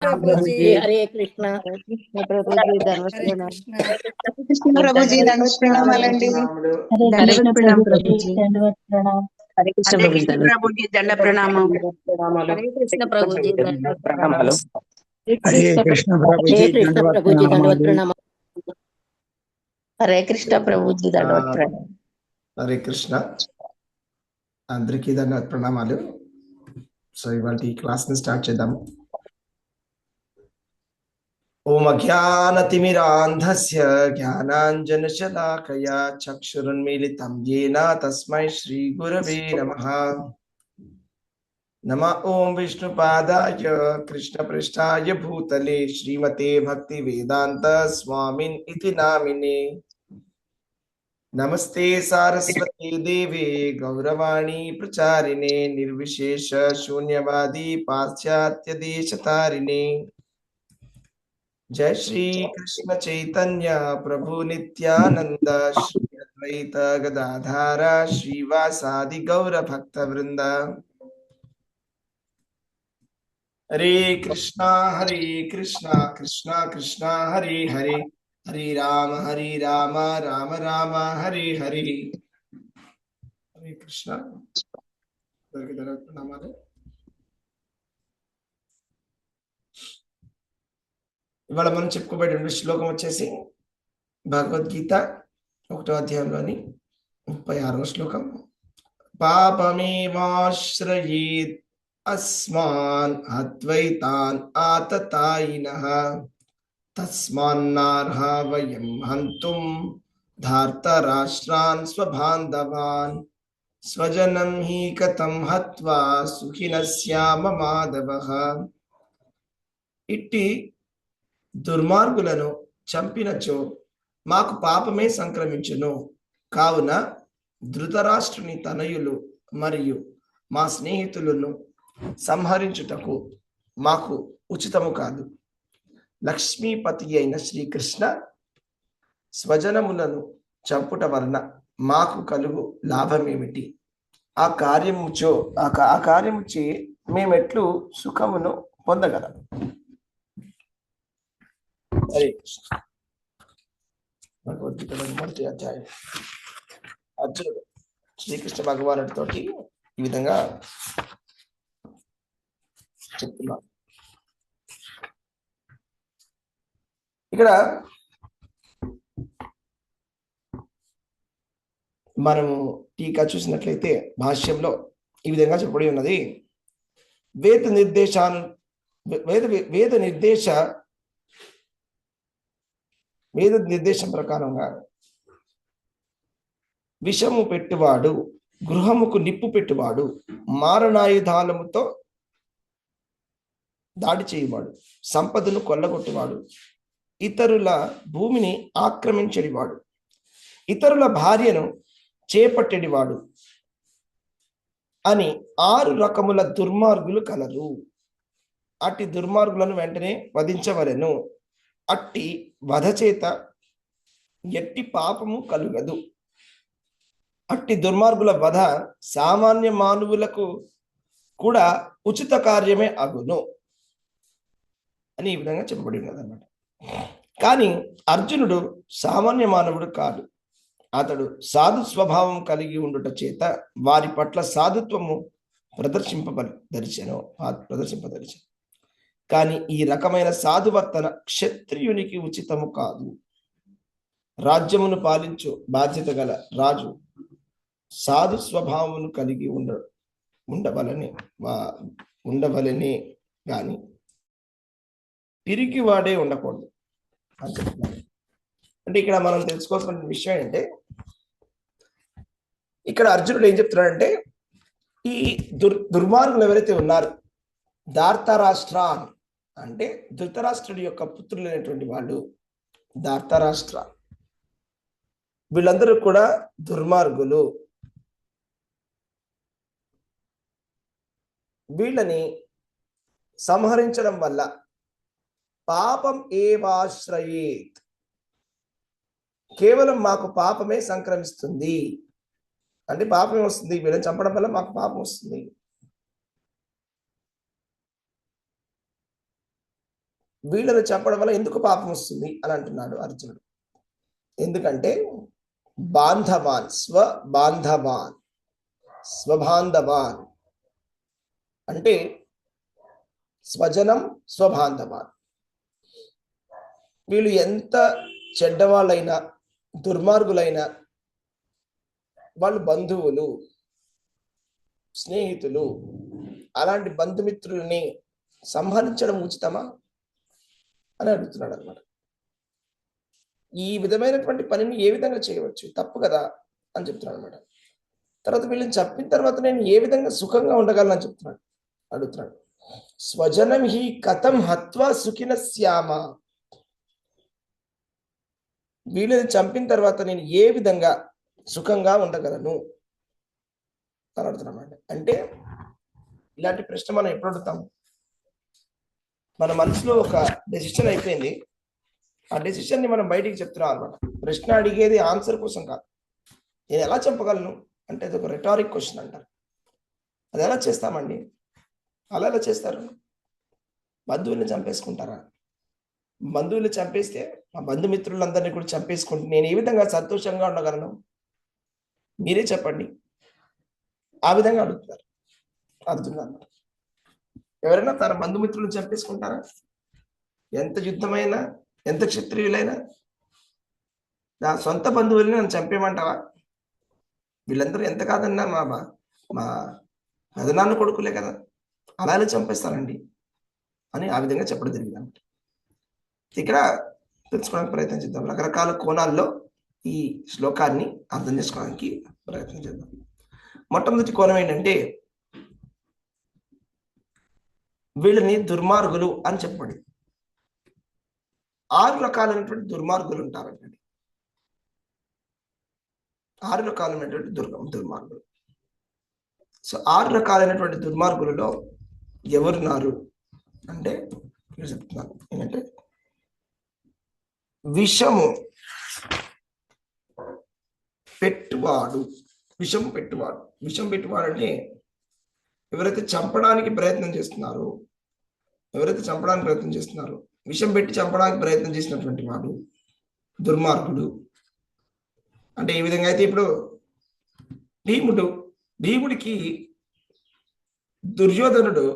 ప్రభుజీ హరే కృష్ణ ప్రభుజీ హరే కృష్ణ కృష్ణ ప్రభుజీ దండవత్ ప్రణామాలండి. హరే కృష్ణ ప్రభుజీ హరే కృష్ణ ప్రభుజీ దండ ప్రణామం. హరే కృష్ణ ప్రభుజీ ప్రణామాలు. హరే కృష్ణ ప్రభుజీ హరే కృష్ణ దండవత్ ప్రభుజీ దండవత్ ప్రణామాలు. ప్రణామం. హరే కృష్ణ ప్రభుజీ దండవత్ ప్రణామం. హరే కృష్ణ, అందరికీ ధన్యవాద ప్రణామాలు. సో ఇవాళ ఈ క్లాస్ ని స్టార్ట్ చేద్దాము. ఓం అజ్ఞానతిమిరాంధస్య జ్ఞానాంజనశలాకయా చక్షురున్మీలితం యేన తస్మై శ్రీ గురవే నమః. నమః ఓం విష్ణుపాదాయ కృష్ణపృష్ఠాయ భూతలే శ్రీమతే భక్తి వేదాంత స్వామిన్ ఇతి నామినే. నమస్తే సారస్వతి దేవే గౌరవాణి ప్రచారిణే నిర్విశేష శూన్యవాది పాశ్చాత్య దేశతారిణే. జయ శ్రీ కృష్ణ చైతన్య ప్రభు నిత్యానంద శ్రీ అద్వైత గదాధార శ్రీవాసాది గౌర భక్త వృంద. హరే కృష్ణ కృష్ణ కృష్ణ హరే హరే, హరే రామ రామ రామ హరే హరే. హరే కృష్ణ. ప్రణామాలు. ఇవాళ మనం చెప్పుకోబోయే శ్లోకం వచ్చేసి భగవద్గీత 1వ అధ్యాయంలోని 36వ శ్లోకం. పాపమేవాశ్రయేత్ అస్మాన్ అద్వైతాన్ ఆతతాయినః తస్మాన్నార్హ వయం హంతుం ధార్తరాష్ట్రాన్ స్వబాంధవాన్ స్వజనం హి కథం హత్వా సుఖినః స్యామ మాధవః. ఇట్టి దుర్మార్గులను చంపినచో మాకు పాపమే సంక్రమించును. కావున ధృతరాష్ట్రుని తనయులు మరియు మా స్నేహితులను సంహరించుటకు మాకు ఉచితము కాదు. లక్ష్మీపతి అయిన శ్రీకృష్ణ స్వజనములను చంపుట వలన మాకు కలుగు లాభమేమిటి? ఆ కార్యముచే మేమెట్లు సుఖమును పొందగలం? హరే కృష్ణ. భగవద్గీతలో 1వ అధ్యాయం. అర్జునుడు శ్రీకృష్ణ భగవానుడితో ఈ విధంగా చెప్తున్నారు. ఇక్కడ మనము టీకా చూసినట్లయితే భాష్యంలో ఈ విధంగా చెప్పబడి ఉన్నది. వేద నిర్దేశం ప్రకారంగా విషము పెట్టువాడు, గృహముకు నిప్పు పెట్టువాడు, మారణాయుధాలముతో దాడి చేయువాడు, సంపదను కొల్లగొట్టువాడు, ఇతరుల భూమిని ఆక్రమించడివాడు, ఇతరుల భార్యను చేపట్టడివాడు అని 6 రకముల దుర్మార్గులు కలరు. అట్టి దుర్మార్గులను వెంటనే వధించవలెను. అట్టి వధ చేత ఎట్టి పాపము కలుగదు. అట్టి దుర్మార్గుల వధ సామాన్య మానవులకు కూడా ఉచిత కార్యమే అగును అని ఈ విధంగా చెప్పబడి ఉన్నది అన్నమాట. కానీ అర్జునుడు సామాన్య మానవుడు కాదు. అతడు సాధు స్వభావం కలిగి ఉండుట చేత వారి పట్ల సాధుత్వము ప్రదర్శింపదలిచెను. కానీ ఈ రకమైన సాధువర్తన క్షత్రియునికి ఉచితము కాదు. రాజ్యమును పాలించు బాధ్యత గల రాజు సాధు స్వభావమును కలిగి ఉండవలనే గాని పిరికివాడే ఉండకూడదు అని చెప్తున్నారు. అంటే ఇక్కడ మనం తెలుసుకోవాల్సిన విషయం ఏంటంటే, ఇక్కడ అర్జునుడు ఏం చెప్తున్నాడంటే, ఈ దుర్మార్గులు ఎవరైతే ఉన్నారు, ధార్తరాష్ట్ర అంటే ధృతరాష్ట్రుడి యొక్క పుత్రులైనటువంటి వాళ్ళు ధార్తరాష్ట్ర, వీళ్ళందరూ కూడా దుర్మార్గులు. వీళ్ళని సంహరించడం వల్ల పాపం ఏవాశ్రయేత్, కేవలం మాకు పాపమే సంక్రమిస్తుంది. అంటే పాపమే వస్తుంది, వీళ్ళని చంపడం వల్ల మాకు పాపం వస్తుంది. వీళ్ళని చంపడం వల్ల ఎందుకు పాపం వస్తుంది అని అంటున్నాడు అర్జునుడు. ఎందుకంటే బాంధవాన్ స్వబాంధవాన్ అంటే స్వజనం స్వబాంధవాన్. వీళ్ళు ఎంత చెడ్డవాళ్ళైనా దుర్మార్గులైనా వాళ్ళు బంధువులు, స్నేహితులు. అలాంటి బంధుమిత్రుల్ని సంహరించడం ఉచితమా అని అడుగుతున్నాడు అనమాట. ఈ విధమైనటువంటి పనిని ఏ విధంగా చేయవచ్చు, తప్పు కదా అని చెప్తున్నాడు అనమాట. తర్వాత వీళ్ళని చెప్పిన తర్వాత నేను ఏ విధంగా సుఖంగా ఉండగలను అని చెప్తున్నాడు, అడుగుతున్నాడు. స్వజనం హి కథం హత్వా సుఖిన శ్యామ. వీళ్ళని చంపిన తర్వాత నేను ఏ విధంగా సుఖంగా ఉండగలను అని అడుగుతున్నాడు. అంటే ఇలాంటి ప్రశ్న మనం ఎప్పుడు అడుగుతాము? మన మనసులో ఒక డెసిషన్ అయిపోయింది, ఆ డెసిషన్ ని మనం బయటికి చెప్తున్నాం అనమాట. ప్రశ్న అడిగేది ఆన్సర్ కోసం కాదు. నేను ఎలా చెప్పగలను అంటే అది ఒక రెటారిక్ క్వశ్చన్ అంటారు. అది ఎలా చేస్తామండి? అలా ఎలా చేస్తారు? బంధువుల్ని చంపేసుకుంటారా? బంధువుల్ని చంపేస్తే మా బంధుమిత్రులందరినీ కూడా చంపేసుకుంటే నేను ఏ విధంగా సంతోషంగా ఉండగలను? మీరే చెప్పండి. ఆ విధంగా అడుగుతున్నారు అర్జునుడు అన్నమాట. ఎవరైనా తన బంధుమిత్రులను చంపేసుకుంటారా? ఎంత యుద్ధమైనా, ఎంత క్షత్రియులైనా నా సొంత బంధువుల్ని నన్ను చంపేయమంటావా? వీళ్ళందరూ ఎంత కాదన్నా మా పెదనాన్న కొడుకులే కదా, అలానే చంపేస్తారండి అని ఆ విధంగా చెప్పడం జరిగింది అన్నమాట. ఇక్కడ తెలుసుకోవడానికి ప్రయత్నం చేద్దాం. రకరకాల కోణాల్లో ఈ శ్లోకాన్ని అర్థం చేసుకోవడానికి ప్రయత్నం చేద్దాం. మొట్టమొదటి కోణం ఏంటంటే వీళ్ళని దుర్మార్గులు అని చెప్పబడింది. 6 రకాలైనటువంటి దుర్మార్గులు ఉంటారండి. 6 రకాలైనటువంటి దుర్మార్గులు. సో 6 రకాలైనటువంటి దుర్మార్గులలో ఎవరున్నారు అంటే చెప్తున్నాను ఏంటంటే విషము పెట్టువాడు. విషం పెట్టువాడు అంటే ఎవరైతే చంపడానికి ప్రయత్నం చేస్తున్నారో, విషం పెట్టి చంపడానికి ప్రయత్నం చేసినటువంటి వాడు దుర్మార్గుడు. అంటే ఈ విధంగా అయితే ఇప్పుడు భీముడికి దుర్యోధనుడు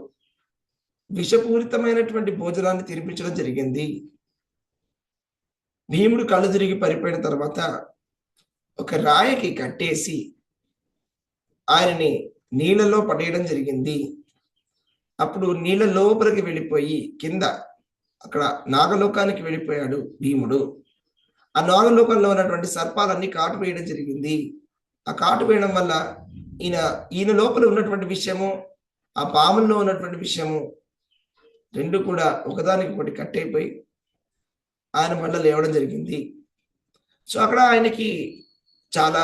విషపూరితమైనటువంటి భోజనాన్ని తినిపించడం జరిగింది. భీముడు కళ్ళు తిరిగి పడిపోయిన తర్వాత ఒక రాయికి కట్టేసి ఆయనని నీళ్ళలో పడేయడం జరిగింది. అప్పుడు నీళ్ళ లోపలికి వెళ్ళిపోయి కింద అక్కడ నాగలోకానికి వెళ్ళిపోయాడు భీముడు. ఆ నాగలోకంలో ఉన్నటువంటి సర్పాలన్నీ కాటు వేయడం జరిగింది. ఆ కాటు వేయడం వల్ల ఈయన లోపల ఉన్నటువంటి విషయము, ఆ పాముల్లో ఉన్నటువంటి విషయము రెండు కూడా ఒకదానికి ఒకటి కట్టయిపోయి ఆయన వల్ల లేవడం జరిగింది. సో అక్కడ ఆయనకి చాలా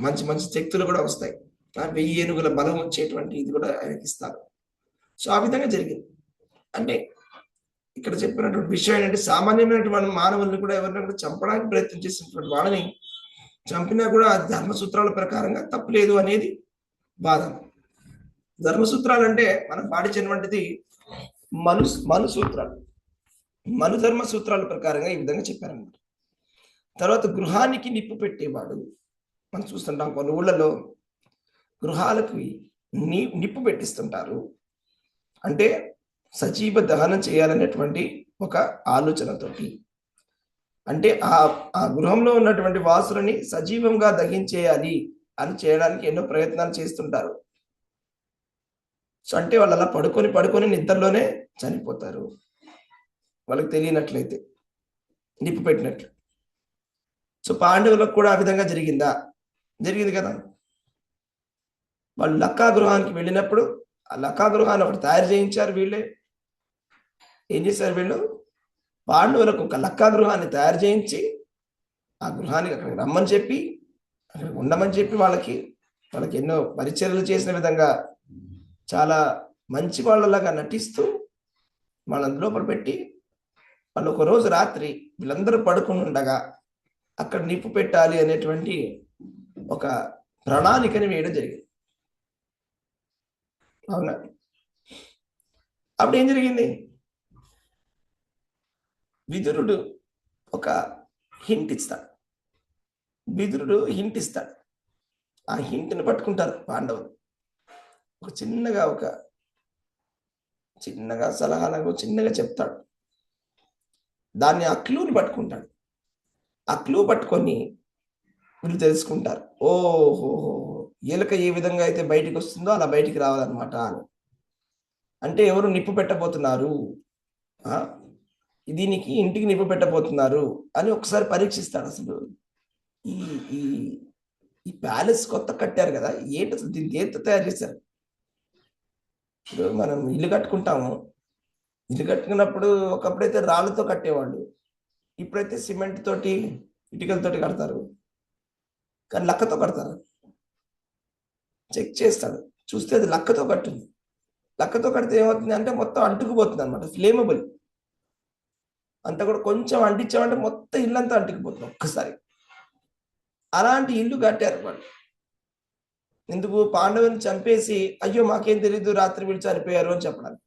మంచి మంచి శక్తులు కూడా వస్తాయి. 1000 ఏనుగుల బలం వచ్చేటువంటి ఇది కూడా ఆయనకి ఇస్తారు. సో ఆ విధంగా జరిగింది. అంటే ఇక్కడ చెప్పినటువంటి విషయం ఏంటంటే సామాన్యమైనటువంటి మానవుల్ని కూడా ఎవరిని కూడా చంపడానికి ప్రయత్నం చేసినటువంటి వాళ్ళని చంపినా కూడా ధర్మసూత్రాల ప్రకారంగా తప్పులేదు అనేది వాదన. ధర్మసూత్రాలు అంటే మనకు పాటించినటువంటిది మనుసూత్రాలు, మనుధర్మ సూత్రాల ప్రకారంగా ఈ విధంగా చెప్పారన్నమాట. తర్వాత గృహానికి నిప్పు పెట్టేవాడు. మనం చూస్తుంటాం కొన్ని ఊళ్ళలో గృహాలకు నిప్పు పెట్టిస్తుంటారు. అంటే సజీవ దహనం చేయాలనేటువంటి ఒక ఆలోచనతోటి, అంటే ఆ గృహంలో ఉన్నటువంటి వాసులని సజీవంగా దహించేయాలి అని చేయడానికి ఎన్నో ప్రయత్నాలు చేస్తుంటారు. సో అంటే వాళ్ళు అలా పడుకొని నిద్రలోనే చనిపోతారు, వాళ్ళకి తెలియనట్లయితే నిప్పు పెట్టినట్లు. సో పాండవులకు కూడా ఆ విధంగా జరిగింది కదా. వాళ్ళు లక్కా గృహానికి వెళ్ళినప్పుడు ఆ లక్కా గృహాన్ని ఒకటి తయారు చేయించారు. వీళ్ళే ఏం చేశారు, వీళ్ళు పాండవులకు ఒక లక్కా గృహాన్ని తయారు చేయించి ఆ గృహానికి అక్కడికి రమ్మని చెప్పి అక్కడికి ఉండమని చెప్పి వాళ్ళకి ఎన్నో పరిచర్యలు చేసిన విధంగా చాలా మంచి వాళ్ళలాగా నటిస్తూ వాళ్ళని లోపల పెట్టి వాళ్ళు ఒక రోజు రాత్రి వీళ్ళందరూ పడుకుని ఉండగా అక్కడ నిప్పు పెట్టాలి అనేటువంటి ఒక ప్రణాళికని వేయడం జరిగింది. అవునా? అప్పుడు ఏం జరిగింది? విదురుడు ఒక హింట్ ఇస్తాడు. ఆ హింట్ని పట్టుకుంటారు పాండవులు. ఒక చిన్నగా సలహాలకు చిన్నగా చెప్తాడు. దాన్ని ఆ క్లూని పట్టుకుంటాడు. ఆ క్లూ పట్టుకొని వీళ్ళు తెలుసుకుంటారు, ఓహో ఎలుక ఏ విధంగా అయితే బయటికి వస్తుందో అలా బయటికి రావాలన్నమాట అని. అంటే ఎవరు నిప్పు పెట్టబోతున్నారు, దీనికి ఇంటికి నిప్పు పెట్టబోతున్నారు అని ఒకసారి పరీక్షిస్తాడు. అసలు ఈ ఈ ఈ ప్యాలెస్ కొత్త కట్టారు కదా, ఏంటి అసలు దీన్ని దేంతో తయారు చేశారు? ఇప్పుడు మనం ఇల్లు కట్టుకుంటాము, ఇల్లు కట్టుకున్నప్పుడు ఒకప్పుడైతే రాళ్ళతో కట్టేవాళ్ళు, ఇప్పుడైతే సిమెంట్ తోటి ఇటుకలతోటి కడతారు. కానీ లక్కతో కడతారు. చెక్ చేస్తాడు, చూస్తే అది లక్కతో కట్టింది. లక్కతో కడితే ఏమవుతుంది అంటే మొత్తం అంటుకుపోతుంది అనమాట, ఫ్లేమబుల్ అంతా కూడా. కొంచెం అంటించామంటే మొత్తం ఇల్లంతా అంటుకుపోతుంది ఒక్కసారి. అలాంటి ఇల్లు కట్టారు వాళ్ళు. ఎందుకు? పాండవుని చంపేసి అయ్యో మాకేం తెలీదు రాత్రి వీళ్ళు చనిపోయారు అని చెప్పడానికి.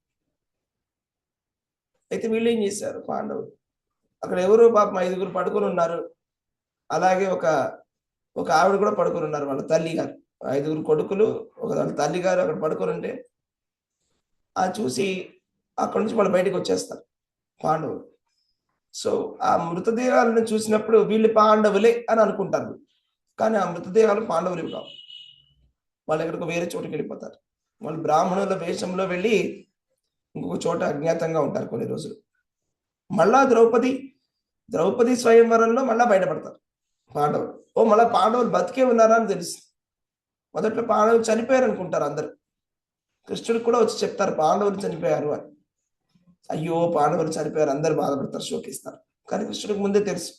అయితే వీళ్ళు ఏం చేశారు, పాండవులు అక్కడ ఎవరో పాపం 5గురు పడుకొని ఉన్నారు. అలాగే ఒక ఆవిడ కూడా పడుకొని ఉన్నారు, వాళ్ళ తల్లి గారు. 5గురు కొడుకులు, వాళ్ళ తల్లి గారు అక్కడ పడుకొని ఉంటే అది చూసి అక్కడి నుంచి వాళ్ళు బయటకు వచ్చేస్తారు పాండవులు. సో ఆ మృతదేహాలను చూసినప్పుడు వీళ్ళు పాండవులే అని అనుకుంటారు. కానీ ఆ మృతదేహాలు పాండవులు కావు. వాళ్ళు ఎక్కడికి వేరే చోటుకి వెళ్ళిపోతారు. వాళ్ళు బ్రాహ్మణుల వేషంలో వెళ్ళి ఇంకొక చోట అజ్ఞాతంగా ఉంటారు కొన్ని రోజులు. మళ్ళా ద్రౌపది స్వయంవరంలో మళ్ళా బయటపడతారు పాండవులు. మళ్ళా పాండవులు బతికే ఉన్నారా అని తెలుసు. మొదట్లో పాండవులు చనిపోయారు అనుకుంటారు అందరు. కృష్ణుడికి కూడా వచ్చి చెప్తారు పాండవులు చనిపోయారు అని. అయ్యో పాండవులు చనిపోయారు, అందరు బాధపడతారు, శోకిస్తారు. కానీ కృష్ణుడికి ముందే తెలుసు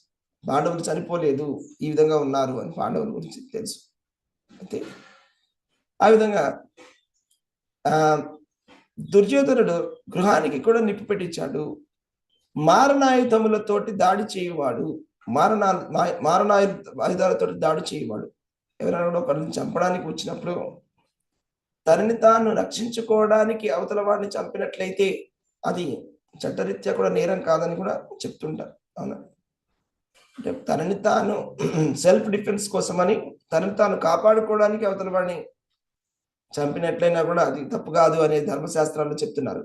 పాండవులు చనిపోలేదు, ఈ విధంగా ఉన్నారు అని పాండవుల గురించి తెలుసు. అయితే ఆ విధంగా దుర్యోధనుడు గృహానికి కూడా నిప్పు పెట్టించాడు. మారణాయుధములతోటి దాడి చేయువాడు, మారణాయుధాలతోటి దాడి చేయువాడు. ఎవరైనా ఒకరిని చంపడానికి వచ్చినప్పుడు తనని తాను రక్షించుకోవడానికి అవతల వాడిని చంపినట్లయితే అది చట్టరీత్యా కూడా నేరం కాదని కూడా చెప్తుంటారు. అవునా? అంటే తనని తాను సెల్ఫ్ డిఫెన్స్ కోసమని తనని తాను కాపాడుకోవడానికి అవతల వాడిని చంపినట్లయినా కూడా అది తప్పు కాదు అనే ధర్మశాస్త్రాల్లో చెప్తున్నారు.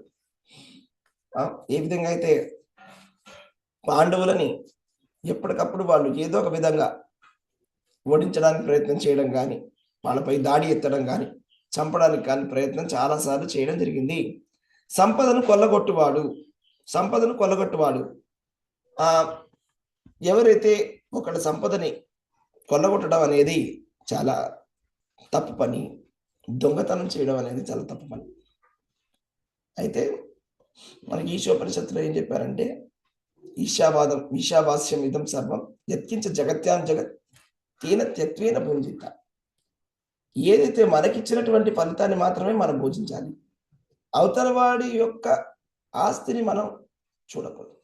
ఏ విధంగా అయితే పాండవులని ఎప్పటికప్పుడు వాళ్ళు ఏదో ఒక విధంగా ఓడించడానికి ప్రయత్నం చేయడం కానీ, వాళ్ళపై దాడి ఎత్తడం కానీ, చంపడానికి కానీ ప్రయత్నం చాలాసార్లు చేయడం జరిగింది. సంపదను కొల్లగొట్టువాడు ఎవరైతే ఒకళ్ళ సంపదని కొల్లగొట్టడం అనేది చాలా తప్పు పని, దొంగతనం చేయడం అనేది చాలా తప్పు పని. అయితే మనకి ఈశోపనిషత్తులో ఏం చెప్పారంటే, ఈశావాస్యం ఇదం సర్వం యత్కించ జగత్యాం జగత్ తేన త్యత్వేన భుంజిత. ఏదైతే మనకిచ్చినటువంటి ఫలితాన్ని మాత్రమే మనం భోజించాలి. అవతల వాడి యొక్క ఆస్తిని మనం చూడకూడదు.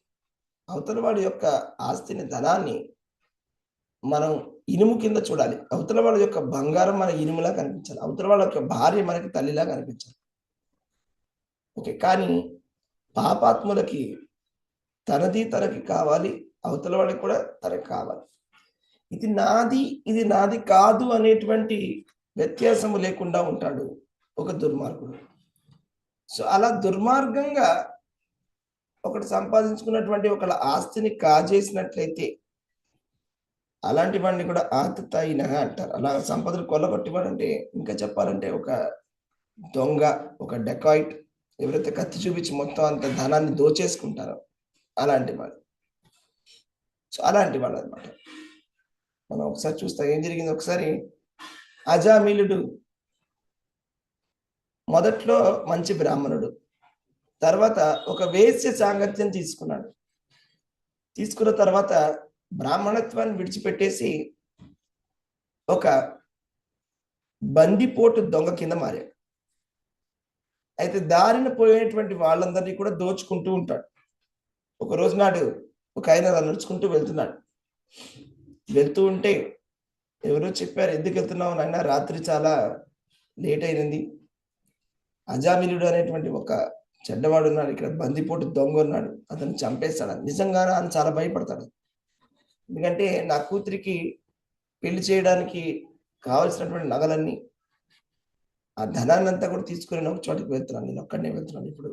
అవతల వాడి యొక్క ఆస్తిని, ధనాన్ని మనం ఇనుము కింద చూడాలి. అవతల వాళ్ళ యొక్క బంగారం మన ఇనుములా కనిపించాలి. అవతల వాళ్ళ యొక్క భార్య మనకి తల్లిలా కనిపించాలి. ఓకే, కానీ పాపాత్ములకి తనకి కావాలి, అవతల వాడికి కూడా తనకి కావాలి. ఇది నాది కాదు అనేటువంటి వ్యత్యాసము లేకుండా ఉంటాడు ఒక దుర్మార్గుడు. సో అలా దుర్మార్గంగా ఒకటి సంపాదించుకున్నటువంటి ఒకళ్ళ ఆస్తిని కాజేసినట్లయితే అలాంటి వాడిని కూడా ఆతతాయిన అంటారు. అలా సంపదలు కొల్లగొట్టివాడు అంటే, ఇంకా చెప్పాలంటే ఒక దొంగ, ఒక డెకాయిట్, ఎవరైతే కత్తి చూపించి మొత్తం అంత ధనాన్ని దోచేసుకుంటారో అలాంటి వాడు. సో అలాంటి వాడు అనమాట. మనం ఒకసారి చూస్తాం ఏం జరిగింది. ఒకసారి అజామిలుడు మొదట్లో మంచి బ్రాహ్మణుడు, తర్వాత ఒక వేశ్య సాంగత్యం తీసుకున్నాడు. తీసుకున్న తర్వాత బ్రాహ్మణత్వాన్ని విడిచిపెట్టేసి ఒక బందిపోటు దొంగ కింద మారాడు. అయితే దారిన పోయేటువంటి వాళ్ళందరినీ కూడా దోచుకుంటూ ఉంటాడు. ఒక రోజు నాడు ఒక ఆయన నడుచుకుంటూ వెళ్తూ ఉంటే ఎవరో చెప్పారు, ఎందుకు వెళ్తున్నావు నాయన, రాత్రి చాలా లేట్ అయినది. అజామిలుడు అనేటువంటి ఒక చెడ్డవాడు ఉన్నాడు, ఇక్కడ బందిపోటు దొంగ ఉన్నాడు, అతను చంపేస్తాడు. నిజంగానే ఆయన చాలా భయపడతాడు. ఎందుకంటే నా కూతురికి పెళ్లి చేయడానికి కావలసినటువంటి నగలన్నీ, ఆ ధనాన్ని అంతా కూడా తీసుకుని ఒక చోటికి వెళ్తున్నాను, నేను ఒక్కడనే వెళ్తున్నాను. ఇప్పుడు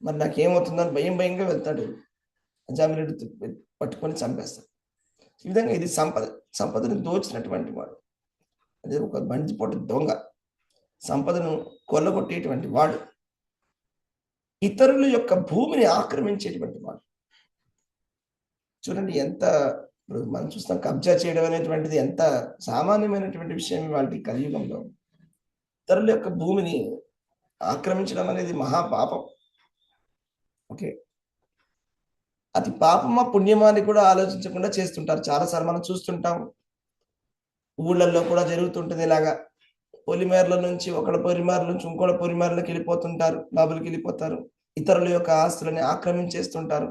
మరి నాకేమవుతుందని భయంగా వెళ్తాడు. అజామిరెడ్డి పట్టుకొని చంపేస్తాడు. ఈ విధంగా ఇది సంపదను దోచినటువంటి వాడు, అదే ఒక బందిపోటు దొంగ, సంపదను కొల్లగొట్టేటువంటి వాడు, ఇతరుల యొక్క భూమిని ఆక్రమించేటువంటి వాడు. చూడండి ఎంత, ఇప్పుడు మనం చూస్తాం, కబ్జా చేయడం అనేటువంటిది ఎంత సామాన్యమైనటువంటి విషయం వాళ్ళకి కలియుగంలో. ఇతరుల యొక్క భూమిని ఆక్రమించడం అనేది మహాపాపం. ఓకే, అది పాపమా పుణ్యమా అని కూడా ఆలోచించకుండా చేస్తుంటారు. చాలాసార్లు మనం చూస్తుంటాం, ఊళ్ళల్లో కూడా జరుగుతుంటుంది ఇలాగా. పొలిమేరల నుంచి ఒకళ్ళ పొలిమేరల నుంచి ఇంకోళ్ళ పొలిమేరలకు వెళ్ళిపోతుంటారు, బాబులకి వెళ్ళిపోతారు, ఇతరుల యొక్క ఆస్తులని ఆక్రమించేస్తుంటారు.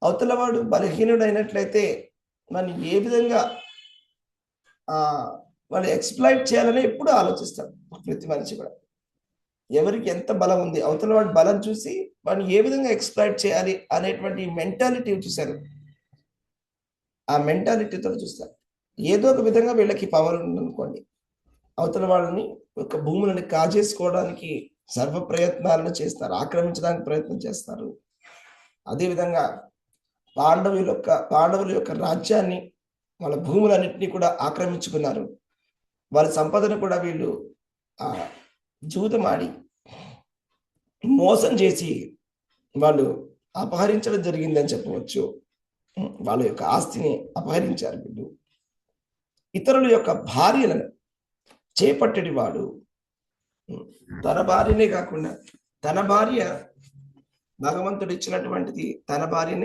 అవతల వాడు బలహీనుడు అయినట్లయితే మనం ఏ విధంగా వాళ్ళు ఎక్స్ప్లాయిట్ చేయాలని ఎప్పుడు ఆలోచిస్తారు ప్రతి మనిషి కూడా. ఎవరికి ఎంత బలం ఉంది, అవతల వాడి బలం చూసి వాడిని ఏ విధంగా ఎక్స్ప్లాయిట్ చేయాలి అనేటువంటి మెంటాలిటీ చూశారు. ఆ మెంటాలిటీతో చూస్తారు. ఏదో ఒక విధంగా వీళ్ళకి పవర్ ఉందనుకోండి, అవతల వాళ్ళని ఒక భూములని కాజేసుకోవడానికి సర్వ ప్రయత్నాలను చేస్తారు, ఆక్రమించడానికి ప్రయత్నం చేస్తారు. అదేవిధంగా పాండవుల యొక్క రాజ్యాన్ని, వాళ్ళ భూములన్నింటినీ కూడా ఆక్రమించుకున్నారు. వాళ్ళ సంపదను కూడా వీళ్ళు జూదమాడి మోసం చేసి వాళ్ళు అపహరించడం జరిగిందని చెప్పవచ్చు. వాళ్ళ యొక్క ఆస్తిని అపహరించారు వీళ్ళు. ఇతరుల యొక్క భార్యలను చేపట్టడి వాడు, తన భార్యనే కాకుండా తన భార్య భగవంతుడు ఇచ్చినటువంటిది, తన భార్య,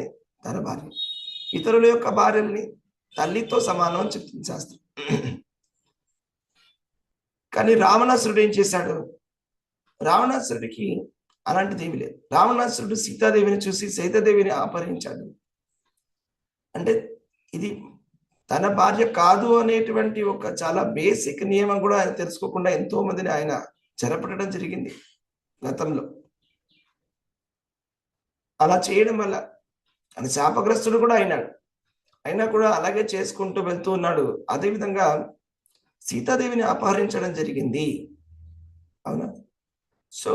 ఇతరుల యొక్క భార్యల్ని తల్లితో సమానం అని చెప్తుంది శాస్త్రం. కానీ రావణాసురుడు ఏం చేశాడు? రావణాసురుడికి అలాంటిది ఏమి లేదు. రావణాసురుడు సీతాదేవిని చూసి సీతాదేవిని అపహరించాడు. అంటే ఇది తన భార్య కాదు అనేటువంటి ఒక చాలా బేసిక్ నియమం కూడా ఆయన తెలుసుకోకుండా ఎంతో మందిని ఆయన చెరపట్టడం జరిగింది గతంలో. అలా చేయడం వల్ల ఆయన శాపగ్రస్తుడు కూడా అయినాడు. అయినా కూడా అలాగే చేసుకుంటూ వెళ్తూ ఉన్నాడు. అదేవిధంగా సీతాదేవిని అపహరించడం జరిగింది, అవునా? సో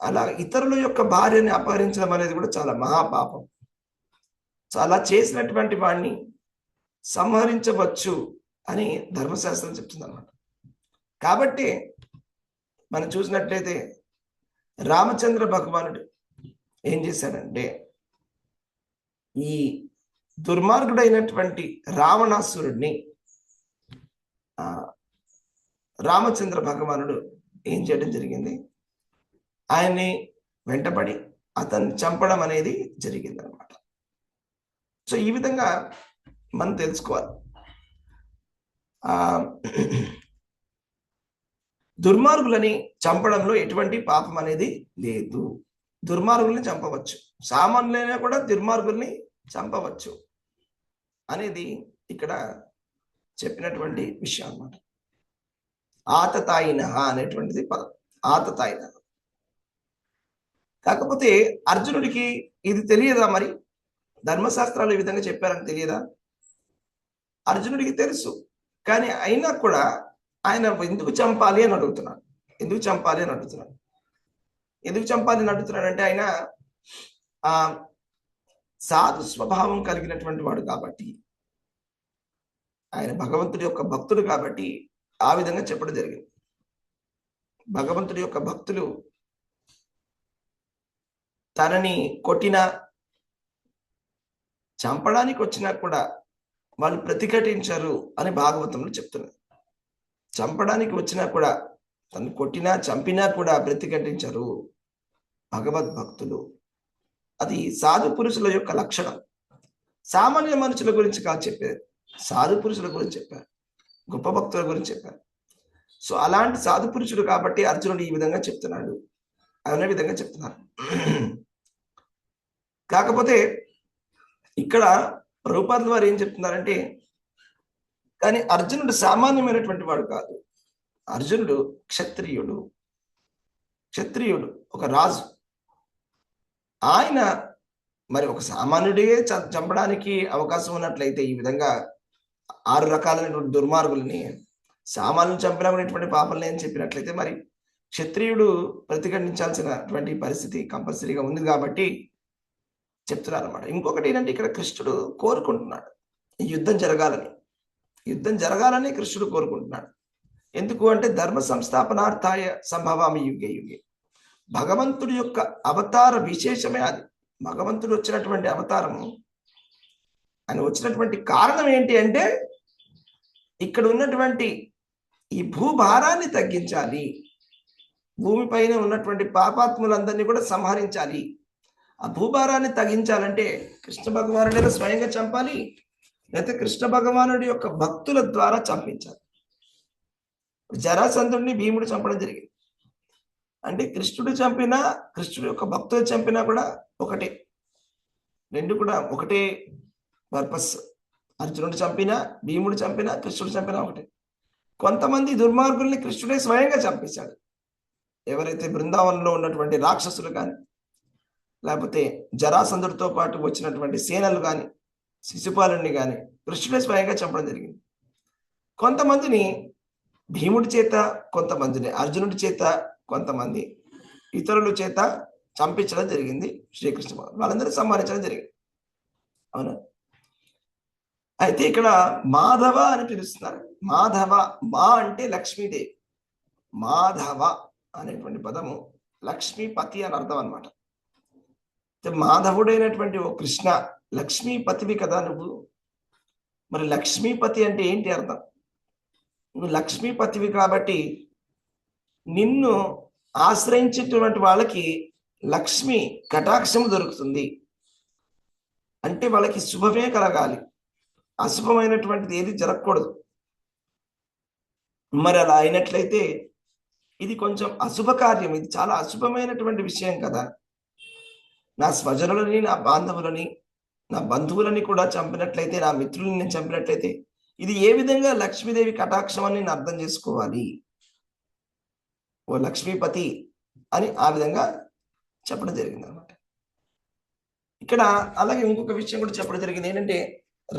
అలా ఇతరుల యొక్క భార్యని అపహరించడం అనేది కూడా చాలా మహాపాపం. సో అలా చేసినటువంటి వాడిని సంహరించవచ్చు అని ధర్మశాస్త్రం చెప్తుంది అన్నమాట. కాబట్టి మనం చూసినట్లయితే రామచంద్ర భగవానుడు ఏం చేశాడంటే, ఈ దుర్మార్గుడైనటువంటి రావణాసురుడిని రామచంద్ర భగవానుడు ఏం చేయడం జరిగింది? ఆయన్ని వెంటబడి అతన్ని చంపడం అనేది జరిగింది అనమాట. సో ఈ విధంగా మనం తెలుసుకోవాలి. దుర్మార్గులని చంపడంలో ఎటువంటి పాపం అనేది లేదు. దుర్మార్గుల్ని చంపవచ్చు, సామాన్యులైనా కూడా దుర్మార్గుల్ని చంపవచ్చు అనేది ఇక్కడ చెప్పినటువంటి విషయం అన్నమాట. ఆతతాయిన అనేటువంటిది పదం, ఆతతాయిన. కాకపోతే అర్జునుడికి ఇది తెలియదా? మరి ధర్మశాస్త్రాలు ఈ విధంగా చెప్పారని తెలియదా? అర్జునుడికి తెలుసు, కానీ అయినా కూడా ఆయన ఎందుకు చంపాలి అని అడుగుతున్నాడు. ఎందుకు చంపాలి అని అడుగుతున్నాడు అంటే ఆయన సాధు స్వభావం కలిగినటువంటి వాడు కాబట్టి, ఆయన భగవంతుడి యొక్క భక్తుడు కాబట్టి ఆ విధంగా చెప్పడం జరిగింది. భగవంతుడి యొక్క భక్తులు తనని కొట్టినా, చంపడానికి వచ్చినా కూడా వాళ్ళు ప్రతిఘటించరు అని భాగవతంలో చెప్తున్నారు. చంపడానికి వచ్చినా కూడా, తను కొట్టినా చంపినా కూడా ప్రతిఘటించరు భగవద్భక్తులు. అది సాధు పురుషుల యొక్క లక్షణం. సామాన్య మనుషుల గురించి కాదు చెప్పేది, సాధు పురుషుల గురించి చెప్పారు, గొప్ప భక్తుల గురించి చెప్పారు. సో అలాంటి సాధు పురుషుడు కాబట్టి అర్జునుడు ఈ విధంగా చెప్తున్నాడు, అనే విధంగా చెప్తున్నారు. కాకపోతే ఇక్కడ రూపాయల వారు ఏం చెప్తున్నారంటే, కానీ అర్జునుడు సామాన్యమైనటువంటి వాడు కాదు. అర్జునుడు క్షత్రియుడు, ఒక రాజు. ఆయన మరి ఒక సామాన్యుడే చంపడానికి అవకాశం ఉన్నట్లయితే ఈ విధంగా 6 రకాలైనటువంటి దుర్మార్గులని సామాన్యులు చంపినా కూడా ఇటువంటి పాపం లేని చెప్పినట్లయితే మరి క్షత్రియుడు ప్రతిఘటించాల్సినటువంటి పరిస్థితి కంపల్సరీగా ఉంది కాబట్టి చెప్తున్నారు అనమాట. ఇంకొకటి ఏంటంటే ఇక్కడ కృష్ణుడు కోరుకుంటున్నాడు ఈ యుద్ధం జరగాలని కృష్ణుడు కోరుకుంటున్నాడు. ఎందుకు అంటే ధర్మ సంస్థాపనార్థాయ సంభవామి యుగే యుగే. భగవంతుడి యొక్క అవతార విశేషమే అది. భగవంతుడు వచ్చినటువంటి అవతారము, ఆయన వచ్చినటువంటి కారణం ఏంటి అంటే ఇక్కడ ఉన్నటువంటి ఈ భూభారాన్ని తగ్గించాలి, భూమిపైన ఉన్నటువంటి పాపాత్ములందరినీ కూడా సంహరించాలి. ఆ భూభారాన్ని తగ్గించాలంటే కృష్ణ భగవానుడు స్వయంగా చంపాలి, లేకపోతే కృష్ణ భగవానుడి యొక్క భక్తుల ద్వారా చంపించాలి. జరాసంధుడిని భీముడు చంపడం జరిగింది. అంటే కృష్ణుడు చంపినా కృష్ణుడు యొక్క భక్తులు చంపినా కూడా ఒకటే, రెండు కూడా ఒకటే పర్పస్. అర్జునుడు చంపినా, భీముడు చంపినా, కృష్ణుడు చంపినా ఒకటే. కొంతమంది దుర్మార్గుల్ని కృష్ణుడే స్వయంగా చంపేశాడు. ఎవరైతే బృందావనంలో ఉన్నటువంటి రాక్షసులు కానీ, లేకపోతే జరాసంధుడితో పాటు వచ్చినటువంటి సేనలు కానీ, శిశుపాలుని కానీ కృష్ణుడే స్వయంగా చంపడం జరిగింది. కొంతమందిని భీముడి చేత, కొంతమందిని అర్జునుడి చేత, కొంతమంది ఇతరుల చేత చంపించడం జరిగింది. శ్రీకృష్ణ వాళ్ళందరూ సంహరించడం జరిగింది. అవునా? అయితే ఇక్కడ మాధవ అని పిలుస్తున్నారు. మాధవ, మా అంటే లక్ష్మీదేవి. మాధవ అనేటువంటి పదము లక్ష్మీపతి అని అర్థం అనమాట. మాధవుడైనటువంటి ఓ కృష్ణ, లక్ష్మీపతివి కదా నువ్వు. మరి లక్ష్మీపతి అంటే ఏంటి అర్థం? నువ్వు లక్ష్మీపతివి కాబట్టి నిన్ను ఆశ్రయించేటువంటి వాళ్ళకి లక్ష్మి కటాక్షము దొరుకుతుంది. అంటే వాళ్ళకి శుభమే కలగాలి, అశుభమైనటువంటిది ఏది జరగకూడదు. మరి అలా అయినట్లయితే ఇది కొంచెం అశుభ కార్యం, ఇది చాలా అశుభమైనటువంటి విషయం కదా. నా స్వజనులని, నా బాంధవులని, నా బంధువులని కూడా చంపినట్లయితే, నా మిత్రులని నేను చంపినట్లయితే ఇది ఏ విధంగా లక్ష్మీదేవి కటాక్షం అని నేను అర్థం చేసుకోవాలి? ఓ లక్ష్మీపతి అని ఆ విధంగా చెప్పడం జరిగింది అనమాట. ఇక్కడ అలాగే ఇంకొక విషయం కూడా చెప్పడం జరిగింది. ఏంటంటే